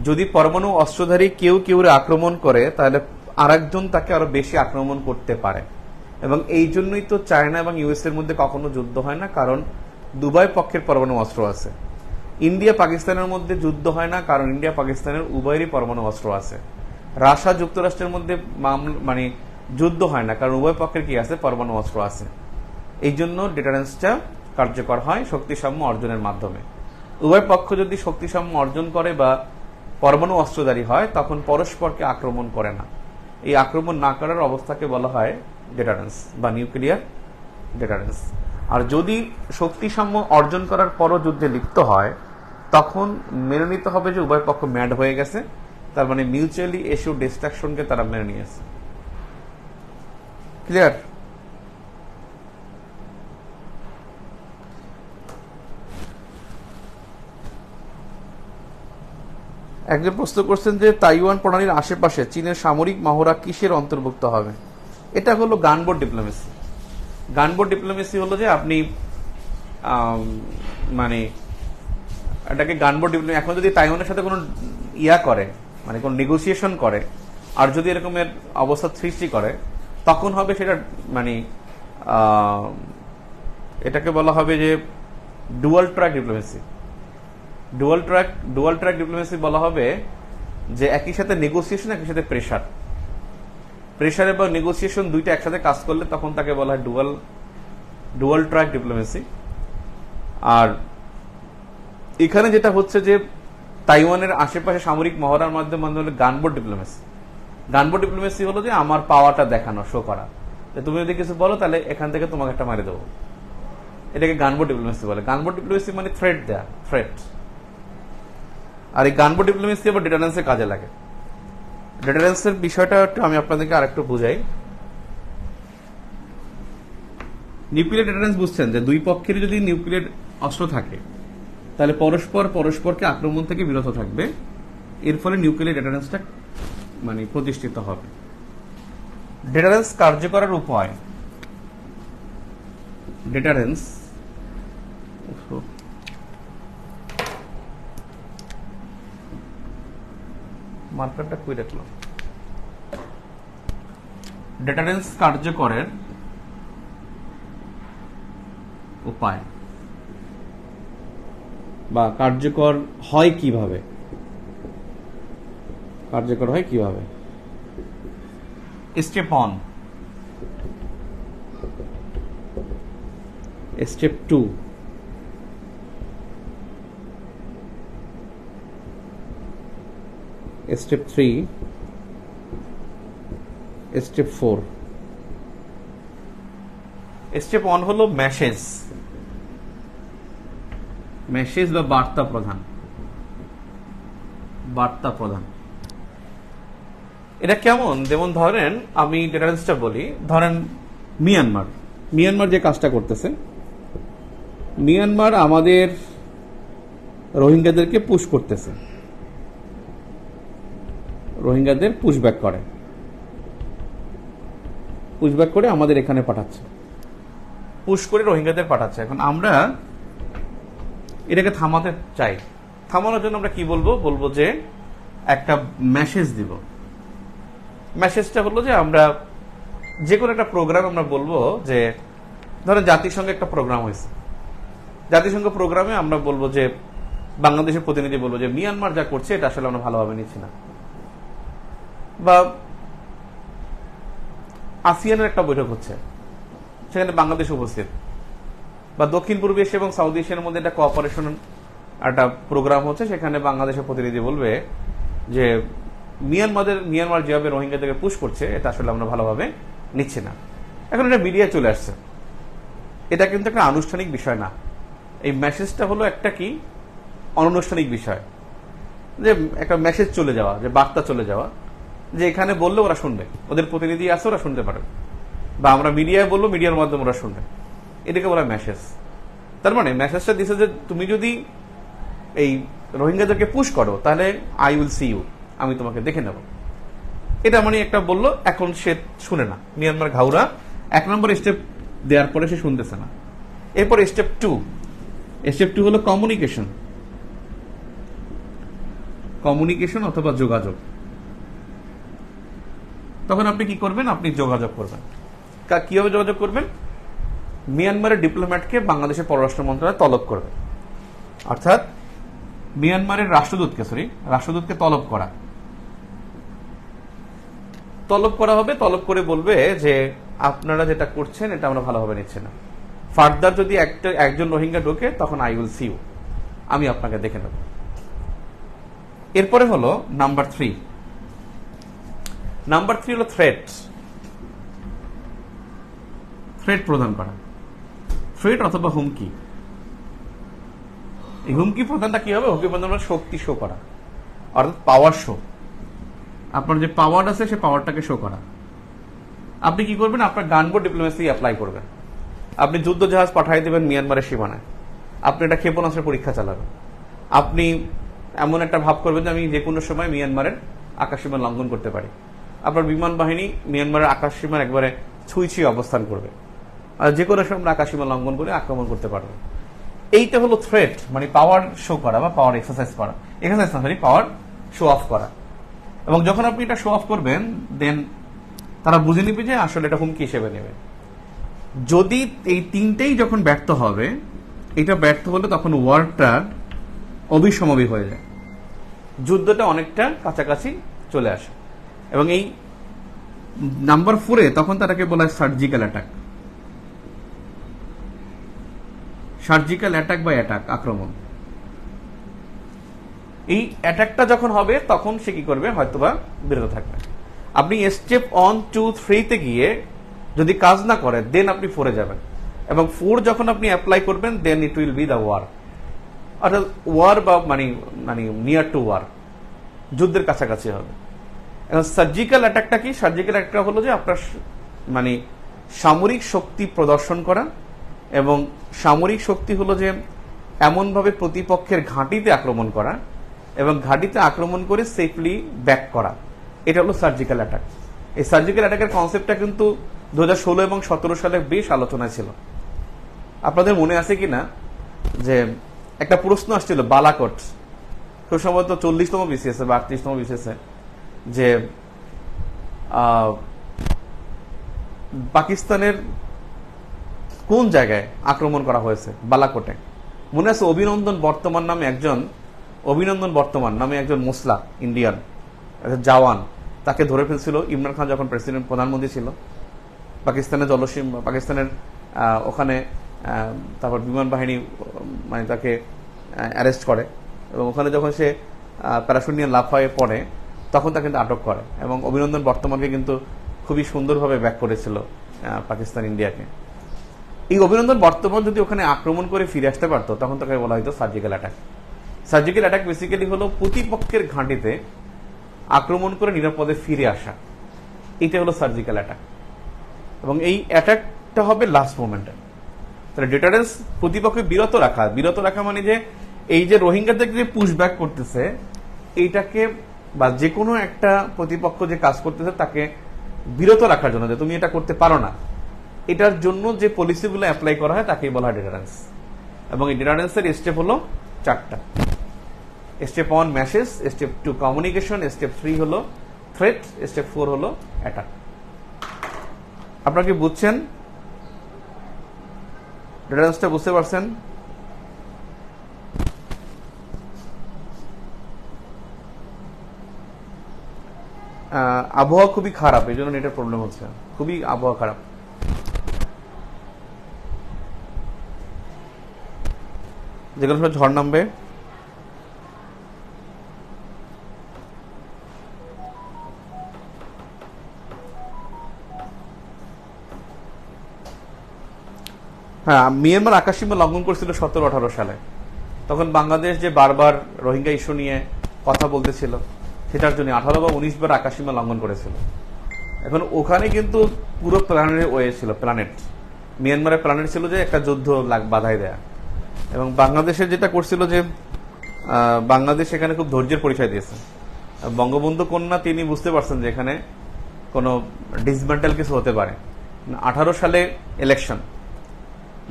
যদি পরমাণু অস্ত্রধারী কেউ আক্রমণ করে, তাহলে আরেকজন তাকে আরো বেশি আক্রমণ করতে পারে। এবং এই জন্যই তো চায়না এবং ইউএস এর মধ্যে কখনো যুদ্ধ হয় না, কারণ উভয় পক্ষের পরমাণু অস্ত্র আছে। ইন্ডিয়া পাকিস্তানের মধ্যে যুদ্ধ হয় না, কারণ ইন্ডিয়া পাকিস্তানের উভয়েরই পরমাণু অস্ত্র আছে। রাশিয়া যুক্তরাষ্ট্রের মধ্যে মানে যুদ্ধ হয় না, কারণ উভয় পক্ষের কি আছে? পরমাণু অস্ত্র আছে। এই জন্য ডিটারেন্সটা কার্যকর হয় শক্তিসাম্য অর্জনের মাধ্যমে। উভয় পক্ষ যদি শক্তিসাম্য অর্জন করে বা পরমাণু অস্ত্রধারী হয়, তখন পরস্পরকে আক্রমণ করে না। এই আক্রমণ না করার অবস্থাকে বলা হয় ডিটারেন্স বা নিউক্লিয়ার ডিটারেন্স। আর যদি শক্তিসাম্য অর্জন করার পরও যুদ্ধে লিপ্ত হয়, তখন মেনে নিতে হবে যে উভয় পক্ষ ম্যাড হয়ে গেছে, তার মানে মিউচুয়ালি এশিওর ডিস্ট্রাকশনকে তারা মেনে নিয়েছে। ক্লিয়ার? একজন প্রশ্ন করছেন যে তাইওয়ান প্রণালীর আশেপাশে চীনের সামরিক মহড়া কিসের অন্তর্ভুক্ত হবে? এটা হলো গানবোট ডিপ্লোমেসি। গানবোট ডিপ্লোমেসি হলো যে আপনি মানে এটাকে গানবোট ডিপ্লোমেসি। এখন যদি তাইওয়ানের সাথে কোনো করে, মানে কোনো নেগোসিয়েশন করে, আর যদি এরকমের অবস্থা সৃষ্টি করে, তখন হবে সেটা মানে এটাকে বলা হবে যে dual track diplomacy. Dual track diplomacy বলা হবে যে একই সাথে নেগোসিয়েশন, একই সাথে প্রেশার এবং নেগোসিয়েশন দুইটা একসাথে কাজ করলে তখন তাকে বলা হয় ডুয়াল ট্র্যাক ডিপ্লোমেসি। আর এখানে যেটা হচ্ছে যে তাইওয়ানের আশেপাশে সামরিক মহড়ার মাধ্যমে হলো গানবোট ডিপ্লোমেসি। গানবোট ডিপ্লোমেসি হলো যে আমার পাওয়ারটা দেখানো, শো করা, তুমি যদি কিছু বলো তাহলে এখান থেকে তোমাকে একটা মারি দেবো। এটাকে গানবোট ডিপ্লোমেসি বলে। গানবোট ডিপ্লোমেসি মানে থ্রেট দেয়া, থ্রেট। আর এই গানবোট ডিপ্লোমেসি আবার ডিটারেন্সের কাজে লাগে। ডিটারেন্সের বিষয়টা একটু আমি আপনাদেরকে আরেকটু বুঝাই। নিউক্লিয়ার ডিটারেন্স বুঝছেন যে দুই পক্ষের যদি নিউক্লিয়ার অস্ত্র থাকে, তাহলে পরস্পরকে আক্রমণ থেকে বিরত থাকবে। এর ফলে নিউক্লিয়ার ডিটারেন্সটা মানে প্রতিষ্ঠিত হবে। ডেটারেন্স কার্যকরের উপায়, ডেটারেন্স মার্কারটা কই রাখলাম, ডেটারেন্স কার্যকরের উপায় বা কার্যকর হয় কিভাবে, কার্যকর হয় কিভাবে। Step 1, step 2, step 3, step 4। Step 1 হলো মেসেজ, মেসেজ বা বার্তা প্রদান, বার্তা প্রদান। এটা কেমন, যেমন ধরেন আমি ডেটারেন্সটা বলি, ধরেন মিয়ানমার, মিয়ানমার যে কাজটা করতেছে, মিয়ানমার আমাদের রোহিঙ্গাদেরকে পুশ করতেছে, রোহিঙ্গাদের পুশব্যাক করে, পুশব্যাক করে আমাদের এখানে পাঠাচ্ছে, পুশ করে রোহিঙ্গাদের পাঠাচ্ছে। এখন আমরা এটাকে থামাতে চাই, থামানোর জন্য আমরা কি বলবো, বলবো যে একটা মেসেজ দিব। মেসেজটা হলো যে আমরা যে কোনো একটা প্রোগ্রাম আমরা বলবো যে ধরেন জাতিসংঘে একটা প্রোগ্রাম হয়েছে, জাতিসংঘ প্রোগ্রামে আমরা বলবো যে বাংলাদেশের প্রতিনিধি বলবো যে মিয়ানমার যা করছে এটা আসলে আমরা ভালোভাবে নিচ্ছি না, বা আসিয়ানের একটা বৈঠক হচ্ছে সেখানে বাংলাদেশ উপস্থিত, বা দক্ষিণ পূর্ব এশিয়া এবং সাউথ এশিয়ার মধ্যে একটা কোঅপারেশন একটা প্রোগ্রাম হচ্ছে, সেখানে বাংলাদেশের প্রতিনিধি বলবে যে মিয়ানমার যেভাবে রোহিঙ্গাদেরকে পুশ করছে এটা আসলে আমরা ভালোভাবে নিচ্ছি না। এখন এটা মিডিয়ায় চলে আসছে, এটা কিন্তু একটা আনুষ্ঠানিক বিষয় না, এই মেসেজটা হলো একটা কি অনানুষ্ঠানিক বিষয়, যে একটা মেসেজ চলে যাওয়া, যে বার্তা চলে যাওয়া, যে এখানে বললে ওরা শুনবে, ওদের প্রতিনিধি আছে ওরা শুনতে পারে, বা আমরা মিডিয়ায় বলবো মিডিয়ার মাধ্যমে ওরা শুনবে, এটাকে বলা মেসেজ। তার মানে মেসেজটা দিচ্ছে যে তুমি যদি এই রোহিঙ্গাদেরকে পুশ করো তাহলে আই উইল সি ইউ, আমি তোমাকে দেখে নেব, এটা মানে একটা বললো। এখন সে শুনে না, মিয়ানমার ঘাউরা 1 নম্বর স্টেপ দেওয়ার পরে সে শুনতেছে না। এরপর স্টেপ 2, স্টেপ 2 হলো কমিউনিকেশন, কমিউনিকেশন অথবা যোগাযোগ। তখন আপনি কি করবেন, আপনি যোগাযোগ করবেন। কিভাবে যোগাযোগ করবেন, মিয়ানমারের ডিপ্লোম্যাটকে বাংলাদেশের পররাষ্ট্র মন্ত্রণালয় তলব করবে, অর্থাৎ মিয়ানমারের রাষ্ট্রদূতকে তলব করা, তলব করা হবে। তলব করে বলবে যে আপনারা যেটা করছেন এটা আমরা ভালোভাবে নিচ্ছি না, ফার্দার যদি একজন রোহিঙ্গা ঢোকে তখন আই উইল সি ইউ, আমি আপনাকে দেখে নেব। এরপরে হলো নাম্বার 3, নাম্বার 3 হলো থ্রেট, থ্রেট প্রদান করা, থ্রেট অথবা হুমকি। এই হুমকি প্রদানটা কি হবে, হুমকি প্রদান শক্তি শো করা, অর্থাৎ পাওয়ার শো, আপনার যে পাওয়ার আছে সে পাওয়ারটাকে শো করা। আপনি কি করবেন, আপনার গানবোট ডিপ্লোমেসি অ্যাপ্লাই করবেন, আপনি যুদ্ধ জাহাজ পাঠিয়ে দেবেন মিয়ানমারের সীমানায়, আপনি একটা ক্ষেপণাস্ত্রের পরীক্ষা চালাবেন, আপনি এমন একটা ভাব করবেন যে আমি যে কোনো সময় মিয়ানমারের আকাশসীমা লঙ্ঘন করতে পারি, আপনার বিমান বাহিনী মিয়ানমারের আকাশসীমার একবারে ছুঁই অবস্থান করবে, আর যে কোনো সময় আকাশসীমা লঙ্ঘন করে আক্রমণ করতে পারবে। এইটা হলো থ্রেট, মানে পাওয়ার শো করা বা পাওয়ার এক্সারসাইজ করা, পাওয়ার শো অফ করা। এবং যখন আপনি এটা শো অফ করবেন দেন তারা বুঝে নিবে যে আসলে এটা হুমকি হিসেবে নেবে। যদি এই তিনটেই যখন ব্যর্থ হবে, এটা ব্যর্থ হলে তখন ওয়ারটা অবিসমাবি হয়ে যায়, যুদ্ধটা অনেকটা কাছাকাছি চলে আসে। এবং এই নাম্বার 4-এ তখন তারাকে বলা হয় সার্জিক্যাল অ্যাটাক, সার্জিক্যাল অ্যাটাক বা আক্রমণ। এই অ্যাটাকটা যখন হবে তখন সে কি করবে, হয়তোবা বিরত থাকবে। আপনি স্টেপ 1, 2, 3-তে গিয়ে যদি কাজ না করে দেন আপনি 4-এ যাবেন, এবং 4 যখন আপনি অ্যাপ্লাই করবেন then it will be the war, অর্থাৎ ওয়ার বা মানে নিয়ার টু ওয়ার, যুদ্ধের কাছাকাছি হবে। এখন সার্জিক্যাল অ্যাটাকটা কি, সার্জিক্যাল অ্যাটাকটা হলো যে আপনার মানে সামরিক শক্তি প্রদর্শন করা, এবং সামরিক শক্তি হলো যে এমনভাবে প্রতিপক্ষের ঘাঁটিতে আক্রমণ করা এবং ঘাঁটিতে আক্রমণ করে সেফলি ব্যাক করা, এটা হলো সার্জিক্যাল অ্যাটাক। এই সার্জিক্যাল অ্যাটাকের কনসেপ্টটা কিন্তু 2016 এবং 17 সালে বেশ আলোচনায় ছিল। আপনাদের মনে আছে কিনা যে একটা প্রশ্ন আসছিল বালাকোট, খুব সম্ভবত 40তম বিসিএস বা 38তম বিসিএস, যে পাকিস্তানের কোন জায়গায় আক্রমণ করা হয়েছে বালাকোটে। মনে আছে অভিনন্দন বর্তমান নামে একজন মোসলা ইন্ডিয়ান জওয়ান, তাকে ধরে ফেলছিল ইমরান খান যখন প্রধানমন্ত্রী ছিল। পাকিস্তানের ওখানে তারপর বিমান বাহিনী মানে তাকে অ্যারেস্ট করে এবং ওখানে যখন সে প্যারাশুট নিয়ে লাফায়ে পড়ে তখন তাকে কিন্তু আটক করে এবং অভিনন্দন বর্তমানকে কিন্তু খুবই সুন্দরভাবে ব্যাক করেছিল পাকিস্তান ইন্ডিয়াকে। এই অভিনন্দন বর্তমান যদি ওখানে আক্রমণ করে ফিরে আসতে পারতো তখন তাকে বলা হয়তো surgical attack. Surgical attack basically হলো প্রতিপক্ষের ঘাঁটিতে আক্রমণ করে নিরাপদে ফিরে আসা, এটা হলো সার্জিক্যাল অ্যাটাক। এবং এই অ্যাটাকটা হবে লাস্ট মোমেন্টে। তাহলে ডিটারেন্স প্রতিপক্ষকে বিরত রাখা মানে যে এই যে রোহিঙ্গাদেরকে যে পুশব্যাক করতেছে এইটাকে বা যে কোনো একটা প্রতিপক্ষ যে কাজ করতেছে তাকে বিরত রাখার জন্য, যে তুমি এটা করতে পারো না, এটার জন্য যে পলিসিগুলো অ্যাপ্লাই করা হয় তাকেই বলা হয় ডিটারেন্স। এবং এই ডিটারেন্সের স্টেপ হলো 4টা। Step 1 message, step 2 communication, step 3 হলো থ্রেট, স্টেপ 4 হলো অ্যাটাক। আপনারা কি বুঝছেন? ডিটারেন্সটা বুঝতে পারছেন? আবহাওয়া খুবই খারাপ, এই জন্য নেটের প্রবলেম হচ্ছে, খুবই আবহাওয়া খারাপ। যেগুলো সময় ঝড় নামবে হ্যাঁ, মিয়ানমার আকাশসীমা লঙ্ঘন করেছিল 17-18 সালে। তখন বাংলাদেশ যে বারবার রোহিঙ্গা ইস্যু নিয়ে কথা বলতেছিল সেটার জন্য 18 বা 19 বার আকাশসীমা লঙ্ঘন করেছিল। এখন ওখানে কিন্তু পুরো প্ল্যানেট ছিল, মিয়ানমারের প্ল্যানেট ছিল যে একটা যুদ্ধ বাধাই দেয়া। এবং বাংলাদেশের যেটা করছিল যে বাংলাদেশ এখানে খুব ধৈর্যের পরিচয় দিয়েছে। বঙ্গবন্ধু কন্যা তিনি বুঝতে পারছেন যে এখানে কোনো ডিসমেন্টাল কিছু হতে পারে। 18 সালে ইলেকশন,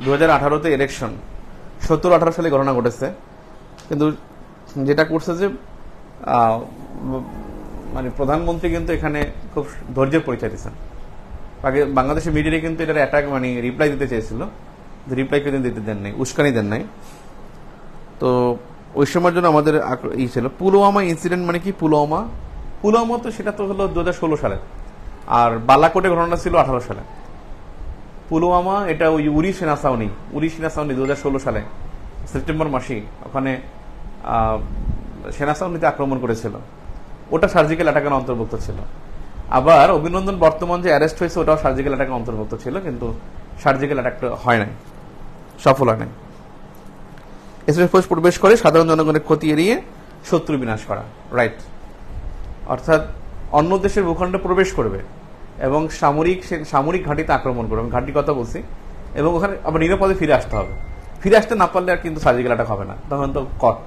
2018-তে ইলেকশন, 17-18 সালে ঘটনা ঘটেছে। কিন্তু যেটা করছে যে মানে প্রধানমন্ত্রী কিন্তু এখানে খুব ধৈর্যের পরিচয় দিয়েছেন। বাংলাদেশের মিডিয়ায় কিন্তু এটার অ্যাটাক মানে রিপ্লাই দিতে চেয়েছিল, রিপ্লাই কিন্তু দিতে দেন নাই, উস্কানি দেন নাই। তো ওই সময়ের জন্য আমাদের ছিল পুলওয়ামা ইনসিডেন্ট। মানে কি পুলওয়ামা তো সেটা তো হলো 2016 সালে, আর বালাকোটে ঘটনা ছিল 18 সালে। পুলওয়ামা এটা ওই উরি সেনা ছাউনি 2016 সালে সেপ্টেম্বর মাসে ওখানে সেনা ছাউনিতে আক্রমণ করেছিল, ওটা সার্জিক্যাল অ্যাটাকের অন্তর্ভুক্ত ছিল। আবার অভিনন্দন বর্তমান যে অ্যারেস্ট হয়েছে ওটাও সার্জিক্যাল অ্যাটাকের অন্তর্ভুক্ত ছিল, কিন্তু সার্জিক্যাল অ্যাটাকটা হয় নাই, সফল হয় নাই। এসএসএফ ফোর্স প্রবেশ করে সাধারণ জনগণের ক্ষতি এড়িয়ে শত্রু বিনাশ করা, রাইট। অর্থাৎ অন্য দেশের ভূখণ্ডে প্রবেশ করবে এবং সামরিক ঘাঁটিতে আক্রমণ করবে, আমি ঘাঁটির কথা বলছি, এবং ওখানে আবার নিরাপদে ফিরে আসতে হবে। ফিরে আসতে না পারলে আর কিন্তু সার্জিক্যাল অ্যাটাক হবে না, তখন তো কট।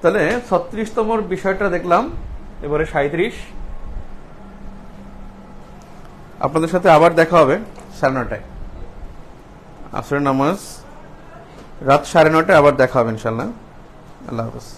তাহলে 36তম বিষয়টা দেখলাম, এবারে 37। আপনাদের সাথে আবার দেখা হবে 9:30টায়, আসরের নামাজ রাত 9:30টায় আবার দেখা হবে ইনশাল্লাহ। আল্লাহ হাফেজ।